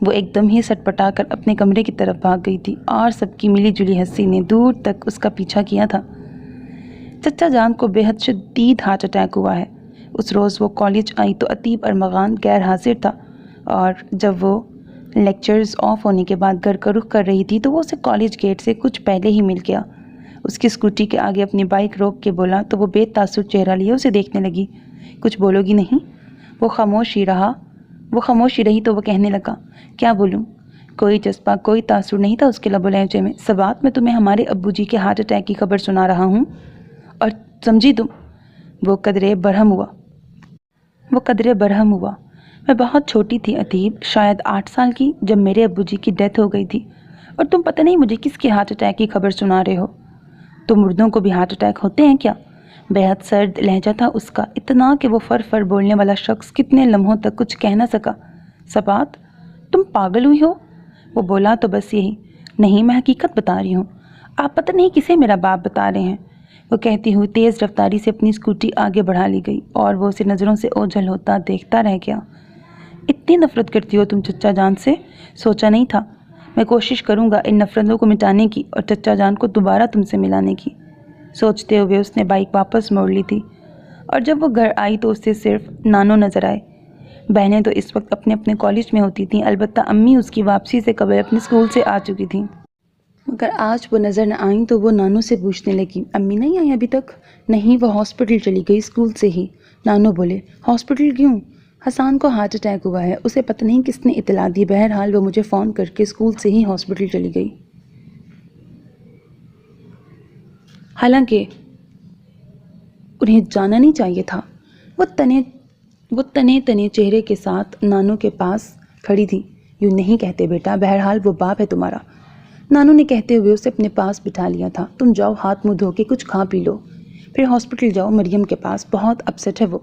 Speaker 1: وہ ایک دم ہی سٹپٹا کر اپنے کمرے کی طرف بھاگ گئی تھی اور سب کی ملی جلی ہنسی نے دور تک اس کا پیچھا کیا تھا۔ چچا جان کو بے حد شدید ہارٹ اٹیک ہوا ہے۔ اس روز وہ کالج آئی تو عتیب ارمغان غیر حاضر تھا، اور جب وہ لیکچرز آف ہونے کے بعد گھر کا رخ کر رہی تھی تو وہ اسے کالج گیٹ سے کچھ پہلے ہی مل گیا۔ اس کی اسکوٹی کے آگے اپنی بائک روک کے بولا تو وہ بے تاثر چہرہ لیے اسے دیکھنے لگی۔ کچھ بولو گی نہیں؟ وہ خاموش ہی رہی تو وہ کہنے لگا، کیا بولوں؟ کوئی جذبہ، کوئی تاثر نہیں تھا اس کے لب و لہجے میں۔ سبات، میں تمہیں ہمارے ابو جی کے ہارٹ اٹیک کی خبر سنا رہا ہوں، اور سمجھی تم؟ وہ قدرے برہم ہوا۔ میں بہت چھوٹی تھی عتیب، شاید 8 سال کی، جب میرے ابو جی کی ڈیتھ ہو گئی تھی، اور تم پتہ نہیں مجھے کس کے ہارٹ اٹیک کی خبر سنا رہے ہو۔ تو مردوں کو بھی ہارٹ اٹیک ہوتے ہیں کیا؟ بے حد سرد لہجہ تھا اس کا، اتنا کہ وہ فر بولنے والا شخص کتنے لمحوں تک کچھ کہہ نہ سکا۔ سبات، تم پاگل ہوئی ہو؟ وہ بولا تو بس یہی۔ نہیں، میں حقیقت بتا رہی ہوں۔ آپ پتہ نہیں کسے میرا باپ بتا رہے ہیں، وہ کہتی ہوئی تیز رفتاری سے اپنی اسکوٹی آگے بڑھا لی گئی، اور وہ اسے نظروں سے اوجھل ہوتا دیکھتا رہ گیا۔ اتنی نفرت کرتی ہو تم چچا جان سے؟ سوچا نہیں تھا۔ میں کوشش کروں گا ان نفرتوں کو مٹانے کی اور چچا جان کو دوبارہ تم سے ملانے کی۔ سوچتے ہوئے اس نے بائک واپس موڑ لی تھی، اور جب وہ گھر آئی تو اسے صرف نانو نظر آئے۔ بہنیں تو اس وقت اپنے اپنے کالج میں ہوتی تھیں، البتہ امی اس کی واپسی سے قبل اپنے اسکول سے آ چکی تھیں۔ مگر آج وہ نظر نہ آئیں تو وہ نانو سے پوچھنے لگی، امی نہیں آئی ابھی تک؟ نہیں، وہ ہاسپٹل چلی گئی اسکول سے ہی۔ نانو بولے، ہاسپٹل کیوں؟ حسان کو ہارٹ اٹیک ہوا ہے، اسے پتہ نہیں کس نے اطلاع دی، بہرحال وہ مجھے فون کر کے اسکول سے ہی ہاسپٹل چلی گئی۔ حالانکہ انہیں جانا نہیں چاہیے تھا۔ وہ تنے چہرے کے ساتھ نانو کے پاس کھڑی تھی۔ یوں نہیں کہتے بیٹا، بہرحال وہ باپ ہے تمہارا۔ نانو نے کہتے ہوئے اسے اپنے پاس بٹھا لیا تھا۔ تم جاؤ، ہاتھ منہ دھو کے کچھ کھا پی لو، پھر ہاسپٹل جاؤ مریم کے پاس، بہت اپسیٹ ہے وہ۔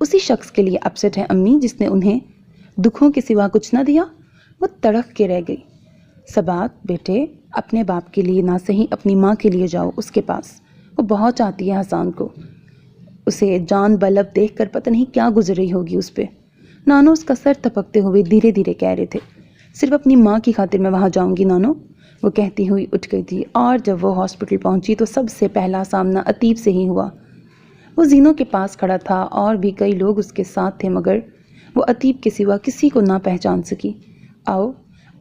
Speaker 1: اسی شخص کے لیے اپسیٹ ہے امی جس نے انہیں دکھوں کے سوا کچھ نہ دیا؟ وہ تڑپ کے رہ گئی۔ سبات بیٹے، اپنے باپ کے لیے نہ صحیح اپنی ماں کے لیے جاؤ اس کے پاس، وہ بہت چاہتی ہے حسان کو۔ اسے جان بلب دیکھ کر پتہ نہیں کیا گزر رہی ہوگی اس پہ۔ نانو اس کا سر تھپکتے ہوئے دھیرے دھیرے کہہ رہے تھے، صرف اپنی ماں کی خاطر میں وہاں جاؤں گی نانو، وہ کہتی ہوئی اٹھ گئی تھی۔ اور جب وہ ہاسپٹل پہنچی تو سب سے پہلا سامنا عتیب سے ہی ہوا۔ وہ زینوں کے پاس کھڑا تھا اور بھی کئی لوگ اس کے ساتھ تھے، مگر وہ عتیب کے سوا کسی کو نہ پہچان سکی۔ آؤ،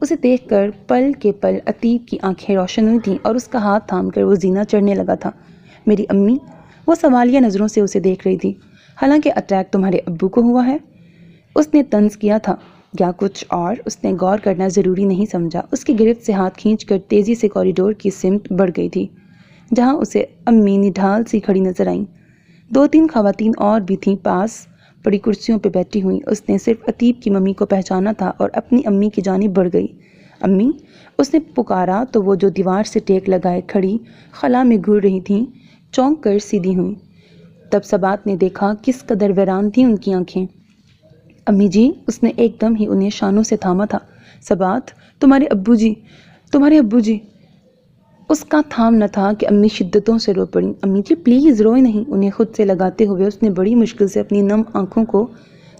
Speaker 1: اسے دیکھ کر پل کے پل عتیب کی آنکھیں روشن ہوئی تھیں اور اس کا ہاتھ تھام کر وہ زینہ چڑھنے لگا تھا۔ میری امی، وہ سوالیہ نظروں سے اسے دیکھ رہی تھی۔ حالانکہ اٹیک تمہارے ابو کو ہوا ہے، اس نے طنز کیا تھا، یا کچھ اور؟ اس نے غور کرنا ضروری نہیں سمجھا۔ اس کی گرفت سے ہاتھ کھینچ کر تیزی سے کوریڈور کی سمت بڑھ گئی تھی، جہاں اسے امی نڈھال سی کھڑی نظر آئیں۔ 2-3 خواتین اور بھی تھیں پاس پڑی کرسیوں پہ بیٹھی ہوئیں۔ اس نے صرف عتیب کی ممی کو پہچانا تھا اور اپنی امی کی جانب بڑھ گئی۔ امی، اس نے پکارا تو وہ جو دیوار سے ٹیک لگائے کھڑی خلا میں گھور رہی تھیں، چونک کر سیدھی ہوئیں۔ تب سبات نے دیکھا کس قدر ویران تھیں ان کی آنکھیں۔ امی جی، اس نے ایک دم ہی انہیں شانوں سے تھاما تھا۔ سبات، تمہارے ابو جی۔ اس کا تھام نہ تھا کہ امی شدتوں سے رو پڑیں۔ امی جی پلیز روئے نہیں، انہیں خود سے لگاتے ہوئے اس نے بڑی مشکل سے اپنی نم آنکھوں کو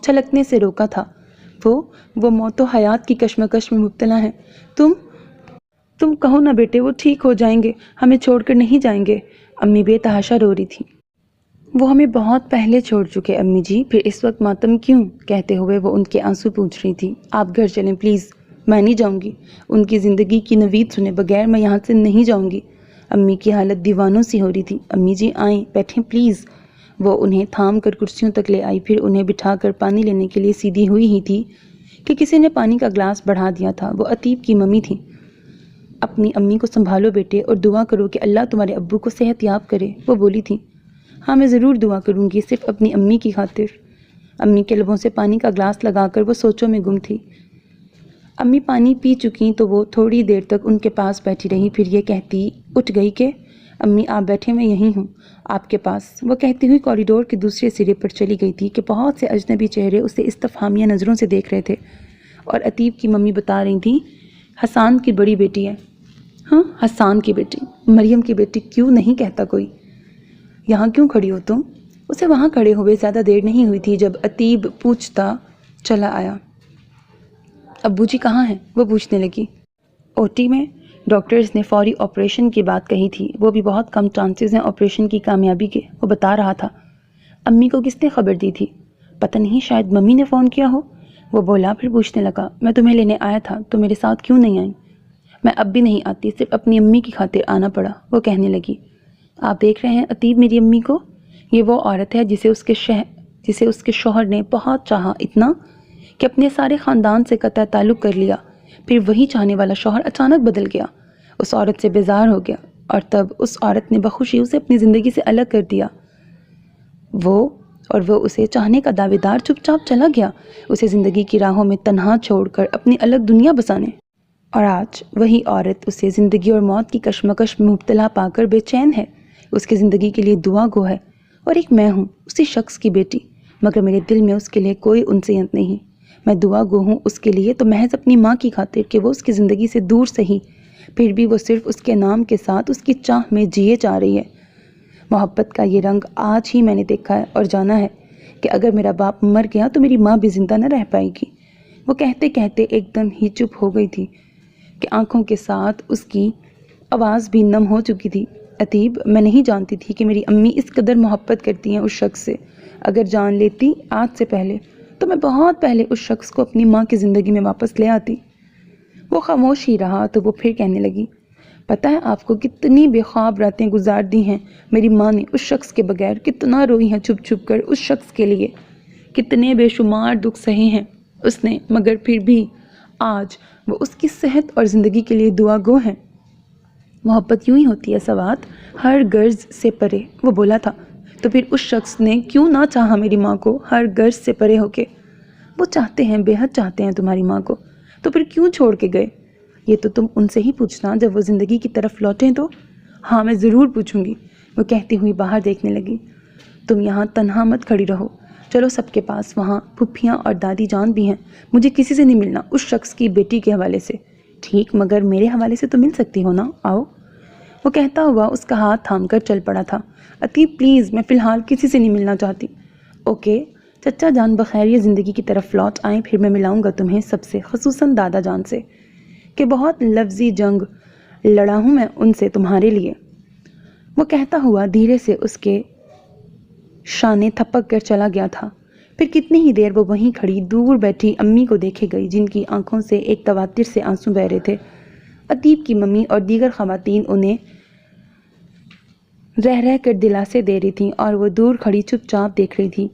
Speaker 1: چھلکنے سے روکا تھا۔ وہ موت و حیات کی کشمکش میں مبتلا ہیں۔ تم کہو نا بیٹے، وہ ٹھیک ہو جائیں گے، ہمیں چھوڑ کر نہیں جائیں گے۔ امی بے تحاشا رو رہی تھی۔ وہ ہمیں بہت پہلے چھوڑ چکے امی جی، پھر اس وقت ماتم کیوں؟ کہتے ہوئے وہ ان کے آنسو پوچھ رہی تھی۔ آپ گھر چلیں پلیز، میں نہیں جاؤں گی، ان کی زندگی کی نوید سنے بغیر میں یہاں سے نہیں جاؤں گی۔ امی کی حالت دیوانوں سی ہو رہی تھی۔ امی جی آئیں، بیٹھیں پلیز۔ وہ انہیں تھام کر کرسیوں تک لے آئی، پھر انہیں بٹھا کر پانی لینے کے لیے سیدھی ہوئی ہی تھی کہ کسی نے پانی کا گلاس بڑھا دیا تھا۔ وہ عتیب کی ممی تھی۔ اپنی امی کو سنبھالو بیٹے اور دعا کرو کہ اللہ تمہارے ابو کو صحت یاب کرے، وہ بولی تھی۔ ہاں میں ضرور دعا کروں گی، صرف اپنی امی کی خاطر۔ امی کے لبوں سے پانی کا گلاس لگا کر وہ سوچوں میں گم تھی۔ امی پانی پی چکیں تو وہ تھوڑی دیر تک ان کے پاس بیٹھی رہی، پھر یہ کہتی اٹھ گئی کہ امی آپ بیٹھے، میں یہیں ہوں آپ کے پاس۔ وہ کہتی ہوئی کوریڈور کے دوسرے سرے پر چلی گئی تھی کہ بہت سے اجنبی چہرے اسے استفہامیہ نظروں سے دیکھ رہے تھے، اور عتیب کی ممی بتا رہی تھیں حسان کی بڑی بیٹی ہے۔ ہاں، حسان کی بیٹی، مریم کی بیٹی کیوں نہیں کہتا کوئی؟ یہاں کیوں کھڑی ہو تم؟ اسے وہاں کھڑے ہوئے زیادہ دیر نہیں ہوئی تھی جب عتیب پوچھتا چلا آیا۔ ابو جی کہاں ہیں؟ وہ پوچھنے لگی۔ اوٹی میں، ڈاکٹرز نے فوری آپریشن کی بات کہی تھی، وہ بھی بہت کم چانسز ہیں آپریشن کی کامیابی کے، وہ بتا رہا تھا۔ امی کو کس نے خبر دی تھی؟ پتہ نہیں، شاید ممی نے فون کیا ہو، وہ بولا، پھر پوچھنے لگا، میں تمہیں لینے آیا تھا، تم میرے ساتھ کیوں نہیں آئی؟ میں اب بھی نہیں آتی، صرف اپنی امی کی خاطر آنا پڑا، وہ کہنے لگی۔ آپ دیکھ رہے ہیں عتیب میری امی کو، یہ وہ عورت ہے جسے اس کے شوہر نے بہت چاہا، اتنا کہ اپنے سارے خاندان سے قطع تعلق کر لیا، پھر وہی چاہنے والا شوہر اچانک بدل گیا، اس عورت سے بیزار ہو گیا، اور تب اس عورت نے بخوشی اسے اپنی زندگی سے الگ کر دیا۔ وہ اسے چاہنے کا دعوے دار چپ چاپ چلا گیا، اسے زندگی کی راہوں میں تنہا چھوڑ کر اپنی الگ دنیا بسانے۔ اور آج وہی عورت اسے زندگی اور موت کی کشمکش میں مبتلا پا کر بے چین ہے، اس کی زندگی کے لیے دعا گو ہے، اور ایک میں ہوں، اسی شخص کی بیٹی، مگر میرے دل میں اس کے لیے کوئی انسیت نہیں۔ میں دعا گو ہوں اس کے لیے تو محض اپنی ماں کی خاطر کہ وہ اس کی زندگی سے دور سہی، پھر بھی وہ صرف اس کے نام کے ساتھ اس کی چاہ میں جیے جا رہی ہے۔ محبت کا یہ رنگ آج ہی میں نے دیکھا ہے اور جانا ہے کہ اگر میرا باپ مر گیا تو میری ماں بھی زندہ نہ رہ پائے گی۔ وہ کہتے کہتے ایک دم ہی چپ ہو گئی تھی کہ آنکھوں کے ساتھ اس کی آواز بھی نم ہو چکی تھی۔ عتیب، میں نہیں جانتی تھی کہ میری امی اس قدر محبت کرتی ہیں اس شخص سے۔ اگر جان لیتی آج سے پہلے تو میں بہت پہلے اس شخص کو اپنی ماں کی زندگی میں واپس لے آتی۔ وہ خاموش ہی رہا تو وہ پھر کہنے لگی، پتہ ہے آپ کو کتنی بے خواب راتیں گزار دی ہیں میری ماں نے اس شخص کے بغیر، کتنا روئی ہیں چھپ چھپ کر اس شخص کے لیے، کتنے بے شمار دکھ سہے ہیں اس نے، مگر پھر بھی آج وہ اس کی صحت اور زندگی کے لیے دعا گو ہیں۔ محبت یوں ہی ہوتی ہے سوات، ہر غرض سے پرے، وہ بولا تھا۔ تو پھر اس شخص نے کیوں نہ چاہا میری ماں کو ہر غرض سے پرے ہو کے؟ وہ چاہتے ہیں، بے حد چاہتے ہیں تمہاری ماں کو، تو پھر کیوں چھوڑ کے گئے؟ یہ تو تم ان سے ہی پوچھنا جب وہ زندگی کی طرف لوٹیں تو۔ ہاں میں ضرور پوچھوں گی، وہ کہتی ہوئی باہر دیکھنے لگی۔ تم یہاں تنہا مت کھڑی رہو، چلو سب کے پاس، وہاں پھپھیاں اور دادی جان بھی ہیں، مجھے کسی سے نہیں ملنا اس شخص کی بیٹی کے حوالے سے۔ ٹھیک، مگر میرے حوالے سے تو مل سکتی ہو نا، آؤ، وہ کہتا ہوا اس کا ہاتھ تھام کر چل پڑا تھا۔ عتیب پلیز، میں فی الحال کسی سے نہیں ملنا چاہتی۔ اوکے، چچا جان بخیر یہ زندگی کی طرف لوٹ آئیں، پھر میں ملاؤں گا تمہیں سب سے، خصوصاً دادا جان سے، کہ بہت لفظی جنگ لڑا ہوں میں ان سے تمہارے لیے۔ وہ کہتا ہوا دھیرے سے اس کے شانے تھپک کر چلا گیا تھا۔ پھر کتنی ہی دیر وہ وہیں کھڑی دور بیٹھی امی کو دیکھے گئی، جن کی آنکھوں سے ایک تواتر سے آنسو بہہ رہے تھے۔ عتیب کی ممی اور دیگر خواتین انہیں رہ رہ کر دلاسے دے رہی تھیں اور وہ دور کھڑی چپ چاپ دیکھ رہی تھی۔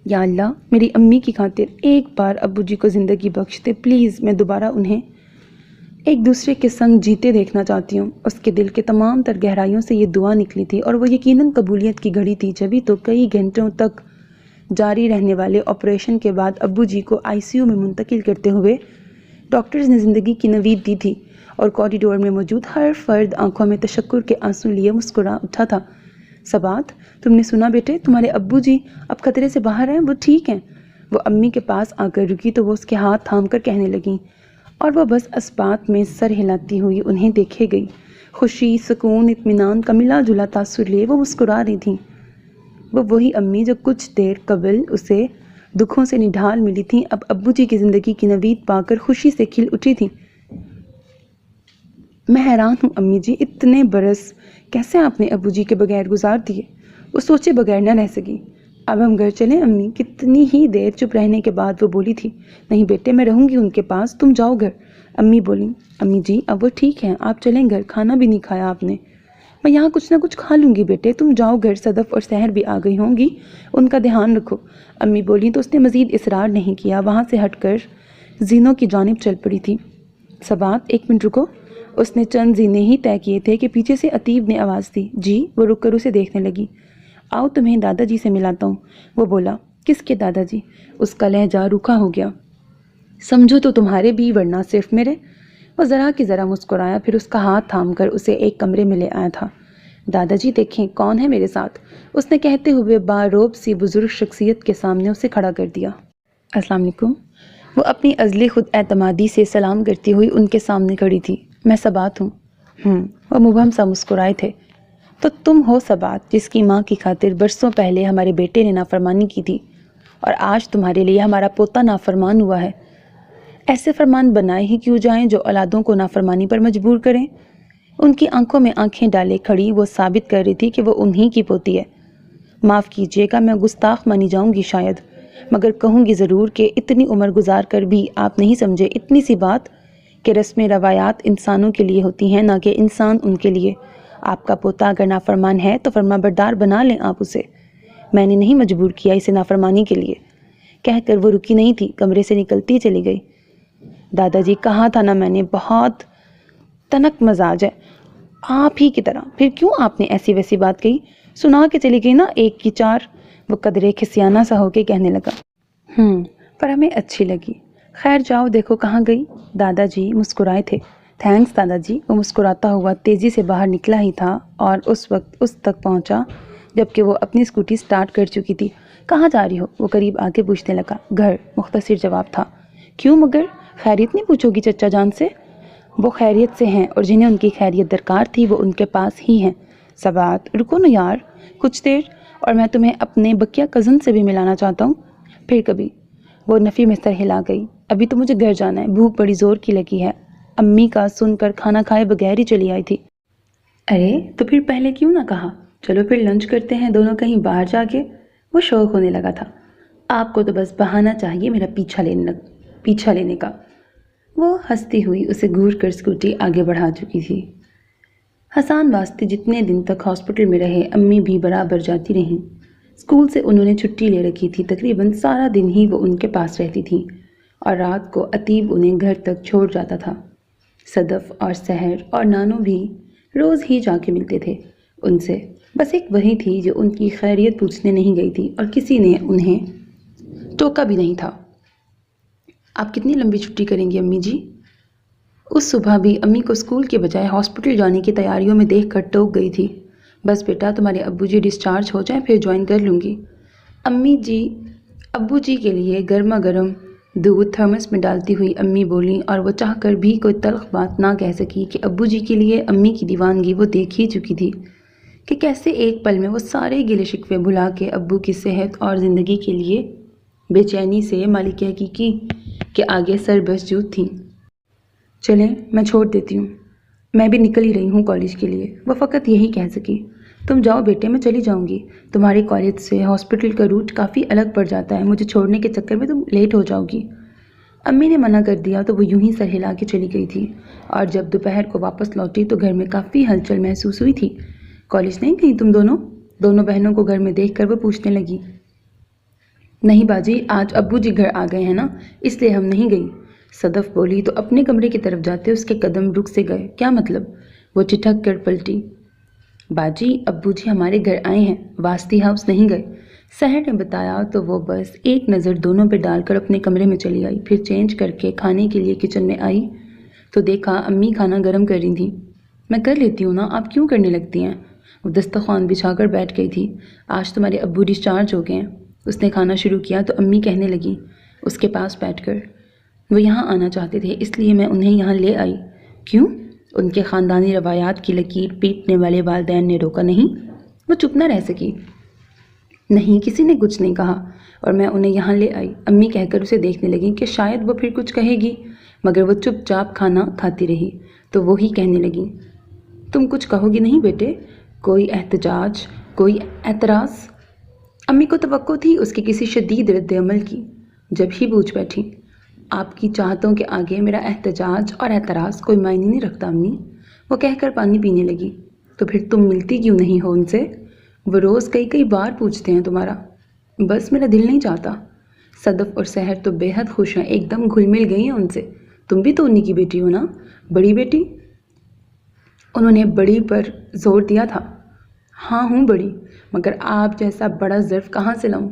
Speaker 1: یا اللہ، میری امی کی خاطر ایک بار ابو جی کو زندگی بخش دے پلیز، میں دوبارہ انہیں ایک دوسرے کے سنگ جیتے دیکھنا چاہتی ہوں۔ اس کے دل کے تمام تر گہرائیوں سے یہ دعا نکلی تھی، اور وہ یقیناً قبولیت کی گھڑی تھی، جبھی تو کئی گھنٹوں تک جاری رہنے والے آپریشن کے بعد ابو جی کو ICU میں منتقل کرتے ہوئے ڈاکٹرز نے زندگی کی نوید دی تھی، اور کوریڈور میں موجود ہر فرد آنکھوں میں تشکر کے آنسو لیے مسکرا اٹھا تھا۔ سبات، تم نے سنا بیٹے، تمہارے ابو جی اب خطرے سے باہر ہیں، وہ ٹھیک ہیں۔ وہ امی کے پاس آ کر رکی تو وہ اس کے ہاتھ تھام کر کہنے لگیں، اور وہ بس اس بات میں سر ہلاتی ہوئی انہیں دیکھے گئی۔ خوشی، سکون، اطمینان کا ملا جلا تاثر لیے وہ مسکرا رہی تھیں۔ وہ وہی امی جو کچھ دیر قبل اسے دکھوں سے نڈھال ملی تھیں، اب ابو جی کی زندگی کی نوید پا کر خوشی سے کھل اٹھی تھیں۔ میں حیران ہوں امی جی، اتنے برس کیسے آپ نے ابو جی کے بغیر گزار دیے؟ وہ سوچے بغیر نہ رہ سکی۔ اب ہم گھر چلیں امی؟ کتنی ہی دیر چپ رہنے کے بعد وہ بولی تھی، نہیں بیٹے، میں رہوں گی ان کے پاس، تم جاؤ گھر۔ امی بولیں، امی جی اب وہ ٹھیک ہیں، آپ چلیں گھر، کھانا بھی نہیں کھایا آپ نے۔ میں یہاں کچھ نہ کچھ کھا لوں گی بیٹے، تم جاؤ گھر، صدف اور سحر بھی آ گئی ہوں گی، ان کا دھیان رکھو۔ امی بولیں تو اس نے مزید اصرار نہیں کیا، وہاں سے ہٹ کر زینوں کی جانب چل پڑی تھی۔ سبات، ایک منٹ رکو، اس نے چند زینے ہی طے کیے تھے کہ پیچھے سے عتیب نے آواز دی۔ جی، وہ رک کر اسے دیکھنے لگی۔ آؤ تمہیں دادا جی سے ملاتا ہوں، وہ بولا۔ کس کے دادا جی؟ اس کا لہجہ روکھا ہو گیا۔ سمجھو تو تمہارے بھی، ورنہ صرف میرے۔ وہ ذرا کی ذرا مسکرایا، پھر اس کا ہاتھ تھام کر اسے ایک کمرے میں لے آیا تھا۔ دادا جی دیکھیں کون ہے میرے ساتھ، اس نے کہتے ہوئے باروب سی بزرگ شخصیت کے سامنے اسے کھڑا کر دیا۔ السلام علیکم۔ وہ اپنی ازلی خود اعتمادی سے سلام کرتی ہوئی ان کے سامنے کھڑی تھی۔ میں سبات ہوں۔ وہ مبہم سا مسکرائے تھے۔ تو تم ہو سبات، جس کی ماں کی خاطر برسوں پہلے ہمارے بیٹے نے نافرمانی کی تھی، اور آج تمہارے لیے ہمارا پوتا نافرمان ہوا ہے۔ ایسے فرمان بنائے ہی کیوں جائیں جو اولادوں کو نافرمانی پر مجبور کریں؟ ان کی آنکھوں میں آنکھیں ڈالے کھڑی وہ ثابت کر رہی تھی کہ وہ انہی کی پوتی ہے۔ معاف کیجیے گا، میں گستاخ مانی جاؤں گی شاید، مگر کہوں گی ضرور کہ اتنی عمر گزار کر بھی آپ نہیں سمجھے اتنی سی بات کہ رسم روایات انسانوں کے لیے ہوتی ہیں، نہ کہ انسان ان کے لیے۔ آپ کا پوتا اگر نافرمان ہے تو فرما بردار بنا لیں آپ اسے۔ میں نے نہیں مجبور کیا اسے نافرمانی کے لیے۔ کہہ کر وہ رکی نہیں تھی، کمرے سے نکلتی چلی گئی۔ دادا جی، کہا تھا نا میں نے، بہت تنک مزاج ہے آپ ہی کی طرح۔ پھر کیوں آپ نے ایسی ویسی بات کہی؟ سنا کے چلی گئی نا ایک کی چار، وہ قدرے کھسیانہ سا ہو کے کہنے لگا۔ پر ہمیں اچھی لگی۔ خیر جاؤ دیکھو کہاں گئی۔ دادا جی مسکرائے تھے۔ تھینکس دادا جی۔ وہ مسکراتا ہوا تیزی سے باہر نکلا ہی تھا اور اس وقت اس تک پہنچا جبکہ وہ اپنی اسکوٹی سٹارٹ کر چکی تھی۔ کہاں جا رہی ہو؟ وہ قریب آگے پوچھنے لگا۔ گھر، مختصر جواب تھا۔ کیوں مگر؟ خیریت نہیں پوچھو گی چچا جان سے؟ وہ خیریت سے ہیں اور جنہیں ان کی خیریت درکار تھی وہ ان کے پاس ہی ہیں۔ سبات، رکو نا یار کچھ دیر، اور میں تمہیں اپنے بکیا کزن سے بھی ملانا چاہتا ہوں، پھر کبھی۔ وہ نفی میں سر ہلا گئی۔ ابھی تو مجھے گھر جانا ہے، بھوک بڑی زور کی لگی ہے۔ امی کا سن کر کھانا کھائے بغیر ہی چلی آئی تھی۔ ارے تو پھر پہلے کیوں نہ کہا؟ چلو پھر لنچ کرتے ہیں دونوں کہیں باہر جا کے۔ وہ شوق ہونے لگا تھا۔ آپ کو تو بس بہانہ چاہیے میرا پیچھا لینے کا۔ وہ ہنستی ہوئی اسے گھور کر اسکوٹی آگے بڑھا چکی تھی۔ حسان واسطے جتنے دن تک ہاسپٹل میں رہے امی بھی برابر جاتی رہیں۔ اسکول سے انہوں نے چھٹی لے رکھی تھی، تقریباً سارا دن ہی وہ ان کے پاس رہتی تھیں اور رات کو عتیب انہیں گھر تک چھوڑ جاتا تھا۔ صدف اور سحر اور نانو بھی روز ہی جا کے ملتے تھے ان سے، بس ایک وہی تھی جو ان کی خیریت پوچھنے نہیں گئی تھی اور کسی نے انہیں ٹوکا بھی نہیں تھا۔ آپ کتنی لمبی چھٹی کریں گی امی جی؟ اس صبح بھی امی کو اسکول کے بجائے ہاسپٹل جانے کی تیاریوں میں دیکھ کر ٹوک گئی تھی۔ بس بیٹا تمہارے ابو جی ڈسچارج ہو جائیں پھر جوائن کر لوں گی۔ امی جی، ابو جی کے لیے گرما گرم دودھ تھرمس میں ڈالتی ہوئی امی بولیں اور وہ چاہ کر بھی کوئی تلخ بات نہ کہہ سکی کہ ابو جی کے لیے امی کی دیوانگی وہ دیکھ ہی چکی تھی کہ کیسے ایک پل میں وہ سارے گلے شکوے بھلا کے ابو کی صحت اور زندگی کے لیے بے چینی سے مالک حقیقی کے آگے سر مسجود تھیں۔ چلیں میں چھوڑ دیتی ہوں، میں بھی نکل ہی رہی ہوں کالج کے لیے۔ وہ فقط یہی کہہ سکی۔ تم جاؤ بیٹے، میں چلی جاؤں گی۔ تمہارے کالج سے ہاسپٹل کا روٹ کافی الگ پڑ جاتا ہے، مجھے چھوڑنے کے چکر میں تم لیٹ ہو جاؤ گی۔ امی نے منع کر دیا تو وہ یوں ہی سر ہلا کے چلی گئی تھی اور جب دوپہر کو واپس لوٹی تو گھر میں کافی ہلچل محسوس ہوئی تھی۔ کالج نہیں گئی تم دونوں بہنوں کو گھر میں دیکھ کر وہ پوچھنے لگی۔ نہیں باجی، آج ابو جی گھر آ گئے ہیں نا، اس لیے ہم نہیں گئی۔ صدف بولی تو اپنے کمرے کی طرف جاتے اس کے قدم رک سے گئے۔ کیا مطلب؟ وہ ٹھٹک کر پلٹی۔ باجی، ابو جی ہمارے گھر آئے ہیں، واسطی ہاؤس نہیں گئے۔ سحر نے بتایا تو وہ بس ایک نظر دونوں پہ ڈال کر اپنے کمرے میں چلی آئی، پھر چینج کر کے کھانے کے لیے کچن میں آئی تو دیکھا امی کھانا گرم کر رہی تھیں۔ میں کر لیتی ہوں نا، آپ کیوں کرنے لگتی ہیں؟ وہ دسترخوان بچھا کر بیٹھ گئی تھی۔ آج تمہارے ابو ڈسچارج ہو گئے ہیں۔ اس نے کھانا شروع کیا تو امی کہنے لگی اس کے پاس بیٹھ کر، وہ یہاں آنا چاہتے تھے اس لیے میں انہیں یہاں لے آئی۔ کیوں؟ ان کے خاندانی روایات کی لکیر پیٹنے والے والدین نے روکا نہیں؟ وہ چپ نہ رہ سکی۔ نہیں، کسی نے کچھ نہیں کہا اور میں انہیں یہاں لے آئی، امی کہہ کر اسے دیکھنے لگی کہ شاید وہ پھر کچھ کہے گی، مگر وہ چپ چاپ کھانا کھاتی رہی تو وہی کہنے لگی، تم کچھ کہو گی نہیں بیٹے؟ کوئی احتجاج، کوئی اعتراض؟ امی کو توقع تھی اس کے کسی شدید رد عمل کی، جب ہی پوچھ بیٹھی، آپ کی چاہتوں کے آگے میرا احتجاج اور اعتراض کوئی معنی نہیں رکھتا امی۔ وہ کہہ کر پانی پینے لگی۔ تو پھر تم ملتی کیوں نہیں ہو ان سے؟ وہ روز کئی بار پوچھتے ہیں تمہارا۔ بس میرا دل نہیں چاہتا۔ صدف اور سحر تو بے حد خوش ہیں، ایک دم گھل مل گئی ہیں ان سے۔ تم بھی تو انہی کی بیٹی ہو نا، بڑی بیٹی؟ انہوں نے بڑی پر زور دیا تھا۔ ہاں ہوں بڑی، مگر آپ جیسا بڑا ظرف کہاں سے لاؤں؟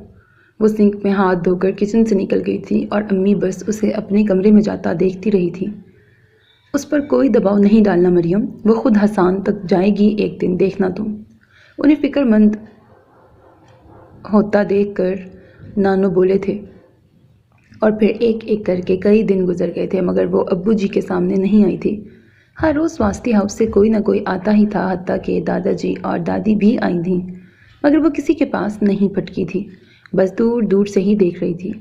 Speaker 1: وہ سنک میں ہاتھ دھو کر کچن سے نکل گئی تھی اور امی بس اسے اپنے کمرے میں جاتا دیکھتی رہی تھی۔ اس پر کوئی دباؤ نہیں ڈالنا مریم، وہ خود حسان تک جائے گی ایک دن، دیکھنا تم۔ انہیں فکر مند ہوتا دیکھ کر نانو بولے تھے اور پھر ایک ایک کر کے کئی دن گزر گئے تھے مگر وہ ابو جی کے سامنے نہیں آئی تھی۔ ہر روز واسطی ہاؤس سے کوئی نہ کوئی آتا ہی تھا، حتیٰ کہ دادا جی اور دادی بھی آئی تھیں، مگر وہ کسی کے پاس نہیں پھٹکی تھی، بس دور دور سے ہی دیکھ رہی تھی۔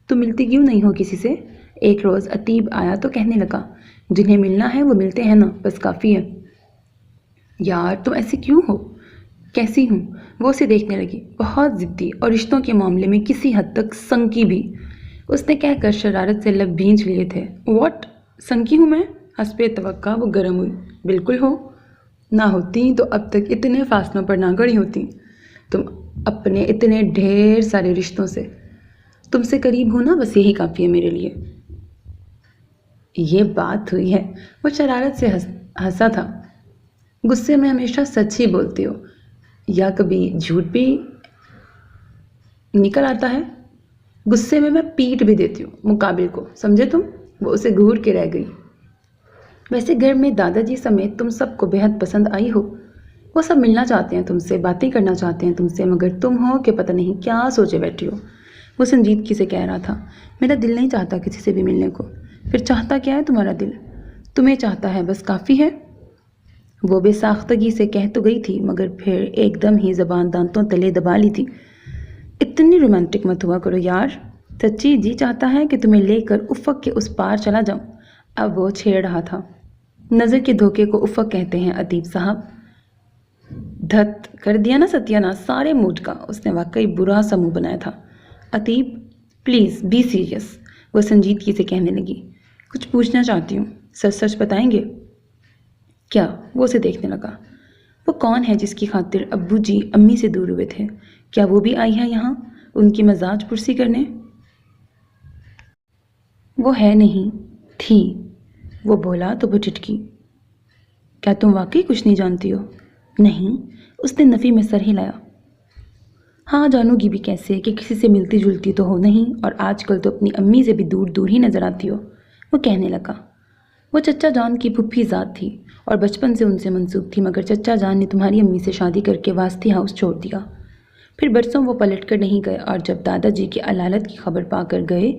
Speaker 1: تم ملتی کیوں نہیں ہو کسی سے؟ ایک روز اتیب آیا تو کہنے لگا، جنہیں ملنا ہے وہ ملتے ہیں نا، بس کافی ہے۔ یار تم ایسی کیوں ہو؟ کیسی ہوں؟ وہ اسے دیکھنے لگی، بہت ضدی اور رشتوں کے معاملے میں کسی حد تک سنکی بھی۔ اس نے کہہ کر شرارت سے لب بھینچ لیے تھے۔ واٹ؟ سنکی ہوں میں؟ حسب توقع وہ گرم ہوئی۔ بالکل ہو، نہ ہوتی تو اب تک اتنے فاصلوں پر نہ گڑی ہوتی تم اپنے اتنے ڈھیر سارے رشتوں سے۔ تم سے قریب ہو نا، بس یہی کافی ہے میرے لیے۔ یہ بات ہوئی ہے، وہ شرارت سے ہنسا تھا۔ غصے میں ہمیشہ سچ ہی بولتی ہو یا کبھی جھوٹ بھی نکل آتا ہے؟ غصے میں پیٹ بھی دیتی ہوں مقابل کو، سمجھے تم؟ وہ اسے گھور کے رہ گئی۔ ویسے گھر میں دادا جی سمیت تم سب کو بےحد پسند آئی ہو۔ وہ سب ملنا چاہتے ہیں تم سے، باتیں کرنا چاہتے ہیں تم سے، مگر تم ہو کہ پتہ نہیں کیا سوچے بیٹھی ہو۔ وہ سنجیدگی سے کہہ رہا تھا، میرا دل نہیں چاہتا کسی سے بھی ملنے کو۔ پھر چاہتا کیا ہے تمہارا دل؟ تمہیں چاہتا ہے، بس کافی ہے۔ وہ بے ساختگی سے کہہ تو گئی تھی، مگر پھر ایک دم ہی زبان دانتوں تلے دبا لی تھی۔ اتنی رومانٹک مت ہوا کرو یار۔ سچی جی چاہتا ہے کہ تمہیں لے کر افق کے اس پار چلا جاؤں۔ اب وہ چھیڑ رہا تھا۔ نظر کے دھوکے کو افق کہتے ہیں ادیب صاحب۔ دھت کر دیا نا ستیاناش سارے موڈ کا۔ اس نے واقعی برا سا منہ بنایا تھا۔ ادیب پلیز بی سیریس، وہ سنجیدگی سے کہنے لگی۔ کچھ پوچھنا چاہتی ہوں، سچ سچ بتائیں گے؟ کیا؟ وہ اسے دیکھنے لگا۔ وہ کون ہے جس کی خاطر ابو جی امی سے دور ہوئے تھے؟ کیا وہ بھی آئی ہے یہاں ان کی مزاج پرسی کرنے؟ وہ ہے نہیں، تھی۔ وہ بولا تو وہ ٹھٹکی۔ کیا تم واقعی کچھ نہیں جانتی ہو؟ نہیں، اس نے نفی میں سر ہلایا۔ ہاں جانو گی بھی کیسے کہ کسی سے ملتی جلتی تو ہو نہیں، اور آج کل تو اپنی امی سے بھی دور دور ہی نظر آتی ہو۔ وہ کہنے لگا۔ وہ چچا جان کی پھپھی ذات تھی اور بچپن سے ان سے منسوب تھی، مگر چچا جان نے تمہاری امی سے شادی کر کے واسطی ہاؤس چھوڑ دیا۔ پھر برسوں وہ پلٹ کر نہیں گئے، اور جب دادا جی کی علالت کی خبر پا کر گئے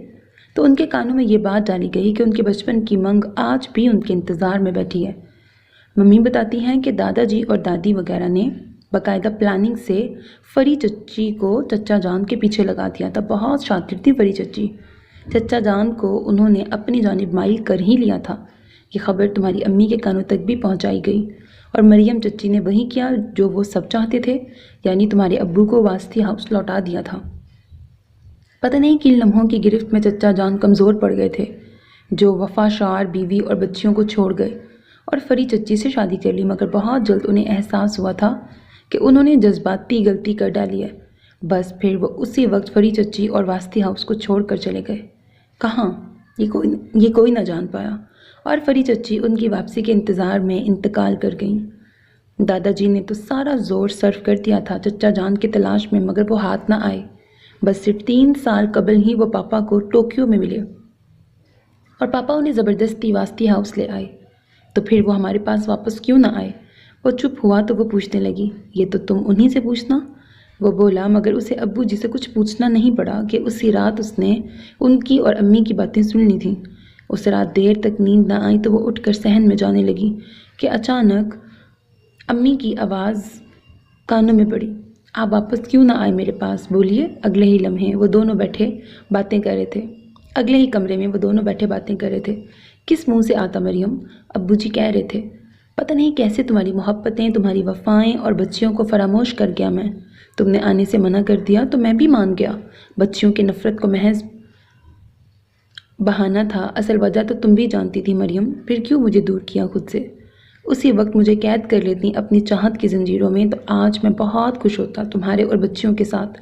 Speaker 1: تو ان کے کانوں میں یہ بات ڈالی گئی کہ ان کے بچپن کی منگ آج بھی ان کے انتظار میں بیٹھی ہے۔ ممی بتاتی ہیں کہ دادا جی اور دادی وغیرہ نے باقاعدہ پلاننگ سے فری چچی کو چچا جان کے پیچھے لگا دیا تھا۔ بہت شاطر تھی فری چچی۔ چچا جان کو انہوں نے اپنی جانب مائل کر ہی لیا تھا۔ یہ خبر تمہاری امی کے کانوں تک بھی پہنچائی گئی، اور مریم چچی نے وہی کیا جو وہ سب چاہتے تھے، یعنی تمہارے ابو کو واسطی ہاؤس لوٹا دیا تھا۔ پتہ نہیں کن لمحوں کی گرفت میں چچا جان کمزور پڑ گئے تھے، جو وفا شار بیوی اور بچیوں کو چھوڑ گئے اور فری چچی سے شادی کر لی، مگر بہت جلد انہیں احساس ہوا تھا کہ انہوں نے جذباتی غلطی کر ڈالی ہے۔ بس پھر وہ اسی وقت فری چچی اور واسطی ہاؤس کو چھوڑ کر چلے گئے۔ کہاں؟ یہ کوئی نہ جان پایا، اور فری چچی ان کی واپسی کے انتظار میں انتقال کر گئیں۔ دادا جی نے تو سارا زور صرف کر دیا تھا چچا جان کی تلاش میں، مگر وہ ہاتھ نہ آئے۔ بس صرف 3 سال قبل ہی وہ پاپا کو ٹوکیو میں ملے، اور پاپا انہیں زبردستی واسطی ہاؤس لے آئے۔ تو پھر وہ ہمارے پاس واپس کیوں نہ آئے؟ وہ چپ ہوا تو وہ پوچھنے لگی، یہ تو تم انہی سے پوچھنا۔ وہ بولا، مگر اسے ابو جی سے کچھ پوچھنا نہیں پڑا کہ اسی رات اس نے ان کی اور امی کی باتیں سن لی تھیں۔ اس رات دیر تک نیند نہ آئی تو وہ اٹھ کر صحن میں جانے لگی کہ اچانک امی کی آواز کانوں میں پڑی، آپ واپس کیوں نہ آئے میرے پاس؟ بولیے۔ اگلے ہی لمحے وہ دونوں بیٹھے باتیں کر رہے تھے۔ اگلے ہی کمرے میں وہ دونوں بیٹھے باتیں کر رہے تھے۔ کس منہ سے آتا مریم؟ ابو جی کہہ رہے تھے، پتہ نہیں کیسے تمہاری محبتیں، تمہاری وفائیں اور بچیوں کو فراموش کر گیا میں۔ تم نے آنے سے منع کر دیا تو میں بھی مان گیا۔ بچیوں کی نفرت کو محض بہانہ تھا، اصل وجہ تو تم بھی جانتی تھی مریم۔ پھر کیوں مجھے دور کیا خود سے؟ اسی وقت مجھے قید کر لیتی اپنی چاہت کی زنجیروں میں تو آج میں بہت خوش ہوتا تمہارے اور بچیوں کے ساتھ۔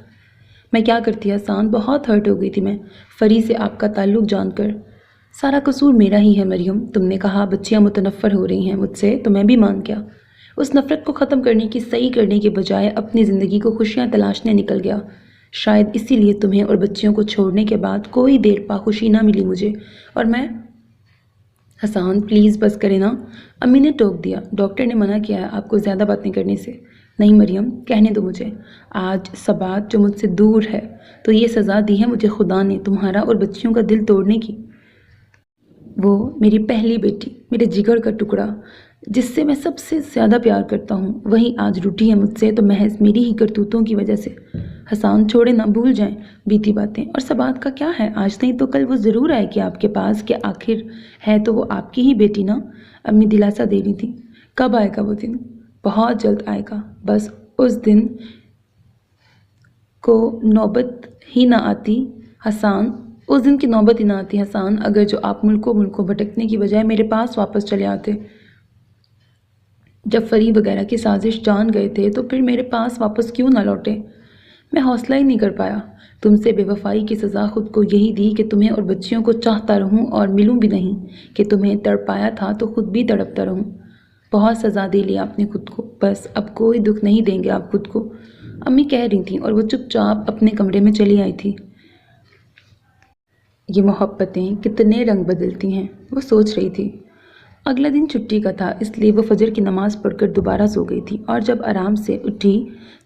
Speaker 1: میں کیا کرتی حسان، بہت ہرٹ ہو گئی تھی میں فری سے آپ کا تعلق جان کر۔ سارا قصور میرا ہی ہے مریم۔ تم نے کہا بچیاں متنفر ہو رہی ہیں مجھ سے، تو میں بھی مان گیا۔ اس نفرت کو ختم کرنے کی، صحیح کرنے کے بجائے اپنی زندگی کو خوشیاں تلاشنے نکل گیا۔ شاید اسی لیے تمہیں اور بچیوں کو چھوڑنے کے بعد کوئی دیر پا خوشی نہ ملی مجھے، اور میں… حسان پلیز بس کرے نا، امی نے ٹوک دیا۔ ڈاکٹر نے منع کیا ہے آپ کو زیادہ باتیں کرنے سے۔ نہیں مریم، کہنے دو مجھے۔ آج سبات جو مجھ سے دور ہے تو یہ سزا دی ہے مجھے خدا نے تمہارا اور بچیوں کا دل توڑنے کی۔ وہ میری پہلی بیٹی، میرے جگر کا ٹکڑا، جس سے میں سب سے زیادہ پیار کرتا ہوں، وہی آج روٹھی ہے مجھ سے تو محض میری ہی کرتوتوں کی وجہ سے۔ حسان چھوڑے نہ، بھول جائیں بیتی باتیں، اور سبات کا کیا ہے، آج نہیں تو کل وہ ضرور آئے گی آپ کے پاس، کہ آخر ہے تو وہ آپ کی ہی بیٹی نا۔ امی دلاسا دے رہی تھی۔ کب آئے گا وہ دن؟ بہت جلد آئے گا، بس اس دن کو نوبت ہی نہ آتی حسان، اس دن کی نوبت ہی نہ آتی حسان، اگر جو آپ ملکوں بھٹکنے کی بجائے میرے پاس واپس چلے آتے۔ جب فریب وغیرہ کی سازش جان گئے تھے تو پھر میرے پاس واپس کیوں نہ لوٹے؟ میں حوصلہ ہی نہیں کر پایا۔ تم سے بے وفائی کی سزا خود کو یہی دی کہ تمہیں اور بچیوں کو چاہتا رہوں اور ملوں بھی نہیں، کہ تمہیں تڑپایا تھا تو خود بھی تڑپتا رہوں۔ بہت سزا دے لیا آپ نے خود کو، بس اب کوئی دکھ نہیں دیں گے آپ خود کو، امی کہہ رہی تھیں، اور وہ چپ چاپ اپنے کمرے میں چلی آئی تھی۔ یہ محبتیں کتنے رنگ بدلتی ہیں، وہ سوچ رہی تھی۔ اگلا دن چھٹی کا تھا، اس لیے وہ فجر کی نماز پڑھ کر دوبارہ سو گئی تھی، اور جب آرام سے اٹھی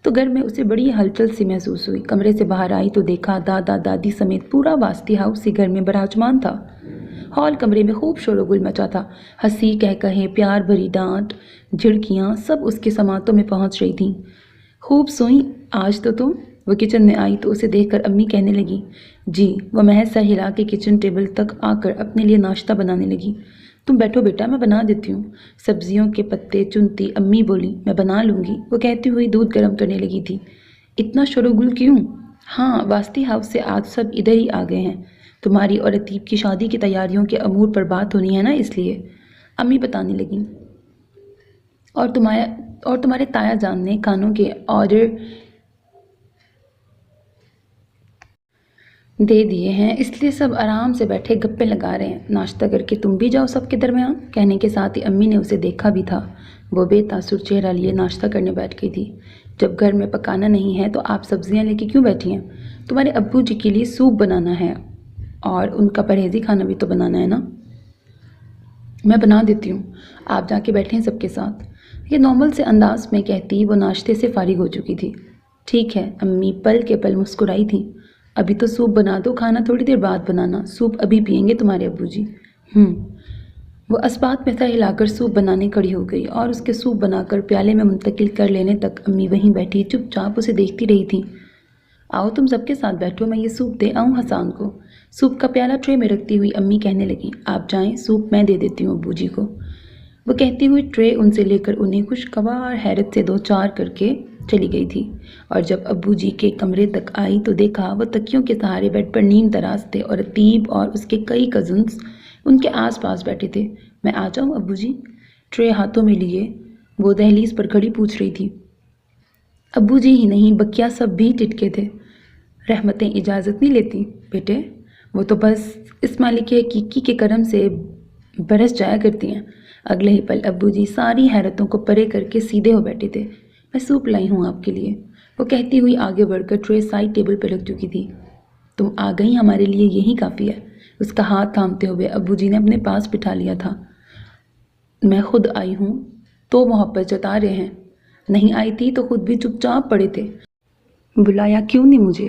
Speaker 1: تو گھر میں اسے بڑی ہلچل سی محسوس ہوئی۔ کمرے سے باہر آئی تو دیکھا دادا دادی سمیت پورا واسطی ہاؤس ہی گھر میں براجمان تھا۔ ہال کمرے میں خوب شور و گل مچا تھا، ہنسی کہے پیار بھری ڈانٹ جھڑکیاں سب اس کے سماعتوں میں پہنچ رہی تھیں۔ خوب سوئیں آج تو تم؟ وہ کچن میں آئی تو اسے دیکھ کر امی کہنے لگی جی، وہ محض سر ہلا کے کچن ٹیبل تک آ کر اپنے لیے ناشتہ بنانے لگی۔ تم بیٹھو بیٹا، میں بنا دیتی ہوں۔ سبزیوں کے پتے چنتی امی بولی میں بنا لوں گی، وہ کہتی ہوئی دودھ گرم کرنے لگی تھی۔ اتنا شور و گل کیوں؟ ہاں، واسطی ہاؤس سے آج سب ادھر ہی آ گئے ہیں، تمہاری اور عتیب کی شادی کی تیاریوں کے امور پر بات ہونی ہے نا، اس لیے امی بتانے لگیں۔ اور تمہارے تایا جان نے کھانوں کے آرڈر دے دیے ہیں، اس لیے سب آرام سے بیٹھے گپے لگا رہے ہیں۔ ناشتہ کر کے تم بھی جاؤ سب کے درمیان، کہنے کے ساتھ ہی امی نے اسے دیکھا بھی تھا، وہ بے تاثر چہرہ لیے ناشتہ کرنے بیٹھ گئی تھی۔ جب گھر میں پکانا نہیں ہے تو آپ سبزیاں لے کے کیوں بیٹھی ہیں؟ تمہارے ابو جی کے لیے سوپ بنانا ہے، اور ان کا پرہیزی کھانا بھی تو بنانا ہے نا۔ میں بنا دیتی ہوں، آپ جا کے بیٹھیں سب کے ساتھ، یہ نارمل سے انداز میں کہتی وہ ناشتے سے فارغ ہو چکی تھی۔ ٹھیک ہے، امی پل کے پل مسکرائی تھی۔ ابھی تو سوپ بنا دو، کھانا تھوڑی دیر بعد بنانا، سوپ ابھی پئیں گے تمہارے ابو جی۔ وہ اسبات میں سر ہلا کر سوپ بنانے کھڑی ہو گئی، اور اس کے سوپ بنا کر پیالے میں منتقل کر لینے تک امی وہیں بیٹھی چپ چاپ اسے دیکھتی رہی تھی۔ آؤ تم سب کے ساتھ بیٹھو، میں یہ سوپ دے آؤں حسان کو؟ سوپ کا پیالہ ٹرے میں رکھتی ہوئی امی کہنے لگی آپ جائیں، سوپ میں دے دیتی ہوں ابو جی کو۔ وہ کہتی ہوئی ٹرے ان سے لے کر انہیں خوشگوار حیرت سے دو چار کر کے چلی گئی تھی، اور جب ابو جی کے کمرے تک آئی تو دیکھا وہ تکیوں کے سہارے بیڈ پر نیم دراز تھے، اور عتیب اور اس کے کئی کزنز ان کے آس پاس بیٹھے تھے۔ میں آ جاؤں ابو جی؟ ٹرے ہاتھوں میں لیے وہ دہلیز پر کھڑی پوچھ رہی تھی۔ ابو جی ہی نہیں، بکیا سب بھی ٹٹکے تھے۔ رحمتیں اجازت نہیں لیتی بیٹے، وہ تو بس اس مالک حقیقی کے کرم سے برس جایا کرتی ہیں۔ اگلے ہی پل ابو جی ساری حیرتوں کو پرے کر کے سیدھے ہو بیٹھے تھے۔ میں سوپ لائی ہوں آپ کے لیے، وہ کہتی ہوئی آگے بڑھ کر ٹرے سائڈ ٹیبل پہ رکھ چکی تھی۔ تم آ گئی، ہمارے لیے یہی کافی ہے۔ اس کا ہاتھ تھامتے ہوئے ابو جی نے اپنے پاس بٹھا لیا تھا۔ میں خود آئی ہوں تو محبت جتا رہے ہیں، نہیں آئی تھی تو خود بھی چپ چاپ پڑے تھے، بلایا کیوں نہیں مجھے؟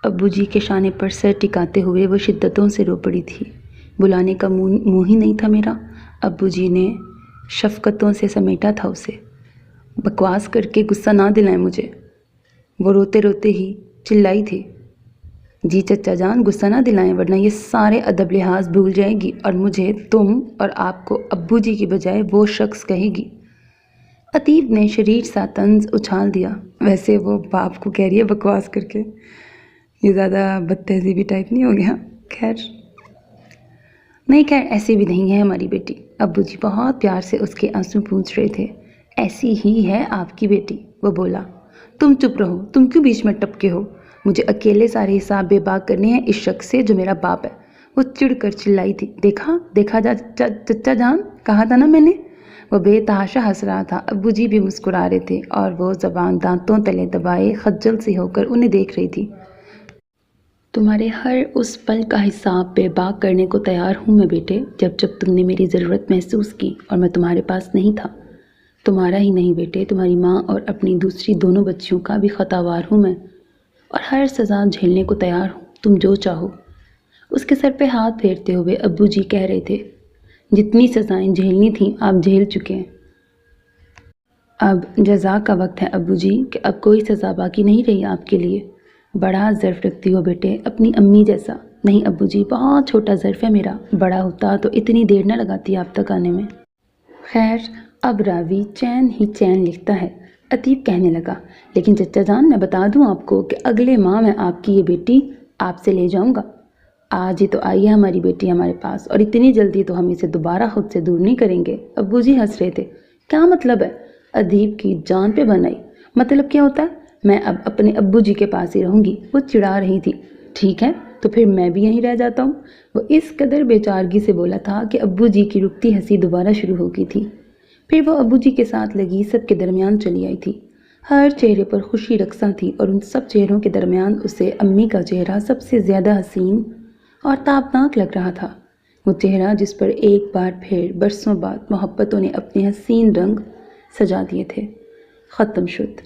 Speaker 1: ابو جی کے شانے پر سر ٹکاتے ہوئے وہ شدتوں سے رو پڑی تھی۔ بلانے کا منہ ہی نہیں تھا میرا، ابو جی نے شفقتوں سے سمیٹا تھا اسے۔ بکواس کر کے غصہ نہ دلائیں مجھے، وہ روتے روتے ہی چلائی تھی۔ جی چچا جان، غصہ نہ دلائیں ورنہ یہ سارے ادب لحاظ بھول جائے گی، اور مجھے تم اور آپ کو ابو جی کی بجائے وہ شخص کہے گی۔ عتیب نے شریر سا طنز اچھال دیا۔ ویسے وہ باپ کو کہہ رہی ہے بکواس کر کے، یہ زیادہ بد تہذیبی ٹائپ نہیں ہو گیا؟ خیر ایسی بھی نہیں ہے ہماری بیٹی، ابو جی بہت پیار سے اس کے آنسو پوچھ رہے تھے۔ ایسی ہی ہے آپ کی بیٹی، وہ بولا۔ تم چپ رہو، تم کیوں بیچ میں ٹپکے ہو؟ مجھے اکیلے سارے حساب بے باک کرنے ہیں اس شخص سے جو میرا باپ ہے، وہ چڑ کر چلائی تھی۔ دیکھا چچا جان، کہا تھا نا میں نے۔ وہ بے تحاشا ہنس رہا تھا، ابو جی بھی مسکرا رہے تھے، اور وہ زبان دانتوں تلے دبائے خجل سی ہو کر انہیں دیکھ رہی تھی۔ تمہارے ہر اس پل کا حساب بے باک کرنے کو تیار ہوں میں بیٹے، جب تم نے میری ضرورت محسوس کی اور میں تمہارے پاس نہیں تھا۔ تمہارا ہی نہیں بیٹے، تمہاری ماں اور اپنی دوسری دونوں بچیوں کا بھی خطاوار ہوں میں، اور ہر سزا جھیلنے کو تیار ہوں، تم جو چاہو۔ اس کے سر پہ ہاتھ پھیرتے ہوئے ابو جی کہہ رہے تھے جتنی سزائیں جھیلنی تھیں آپ جھیل چکے ہیں، اب جزا کا وقت ہے ابو جی، کہ اب کوئی سزا باقی نہیں رہی آپ کے لیے۔
Speaker 2: بڑا ظرف رکھتی ہو بیٹے، اپنی امی جیسا۔ نہیں ابو جی، بہت چھوٹا ظرف ہے میرا، بڑا ہوتا تو اتنی دیر نہ لگاتی آپ تک آنے میں۔ خیر، اب راوی چین ہی چین لکھتا ہے۔ عتیب کہنے لگا، لیکن چچا جان، میں بتا دوں آپ کو کہ اگلے ماہ میں آپ کی یہ بیٹی آپ سے لے جاؤں گا۔ آج ہی تو آئی ہے ہماری بیٹی ہمارے پاس، اور اتنی جلدی تو ہم اسے دوبارہ خود سے دور نہیں کریں گے۔ ابو جی ہنس رہے تھے۔ کیا مطلب ہے؟ ادیب کی جان پہ بن آئی۔ مطلب کیا ہوتا ہے؟ میں اب اپنے ابو جی کے پاس ہی رہوں گی۔ وہ چڑھا رہی تھی۔ ٹھیک ہے، تو پھر میں بھی یہیں رہ جاتا ہوں۔ وہ اس قدر بے چارگی سے بولا تھا کہ ابو جی کی رکتی ہنسی دوبارہ شروع ہو گئی تھی۔ پھر وہ ابو جی کے ساتھ لگی سب کے درمیان چلی آئی تھی۔ ہر چہرے پر خوشی رقصاں تھی، اور ان سب چہروں کے درمیان اسے امی کا چہرہ سب سے زیادہ حسین اور تابناک لگ رہا تھا۔ وہ چہرہ جس پر ایک بار پھر برسوں بعد محبتوں نے اپنے حسین رنگ سجا دیے تھے۔ ختم شد۔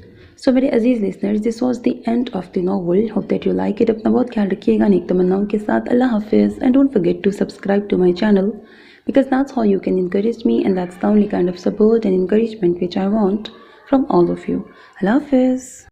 Speaker 2: سو میرے عزیز listeners, this was the end of the novel. Hope that you like it. اپنا بہت خیال رکھیے گا نیک تمناؤں کے ساتھ۔ اللہ حافظ، and don't forget to subscribe to my channel because that's how you can encourage me, and that's the only kind of support and encouragement which I want from all of you. Allah Hafiz.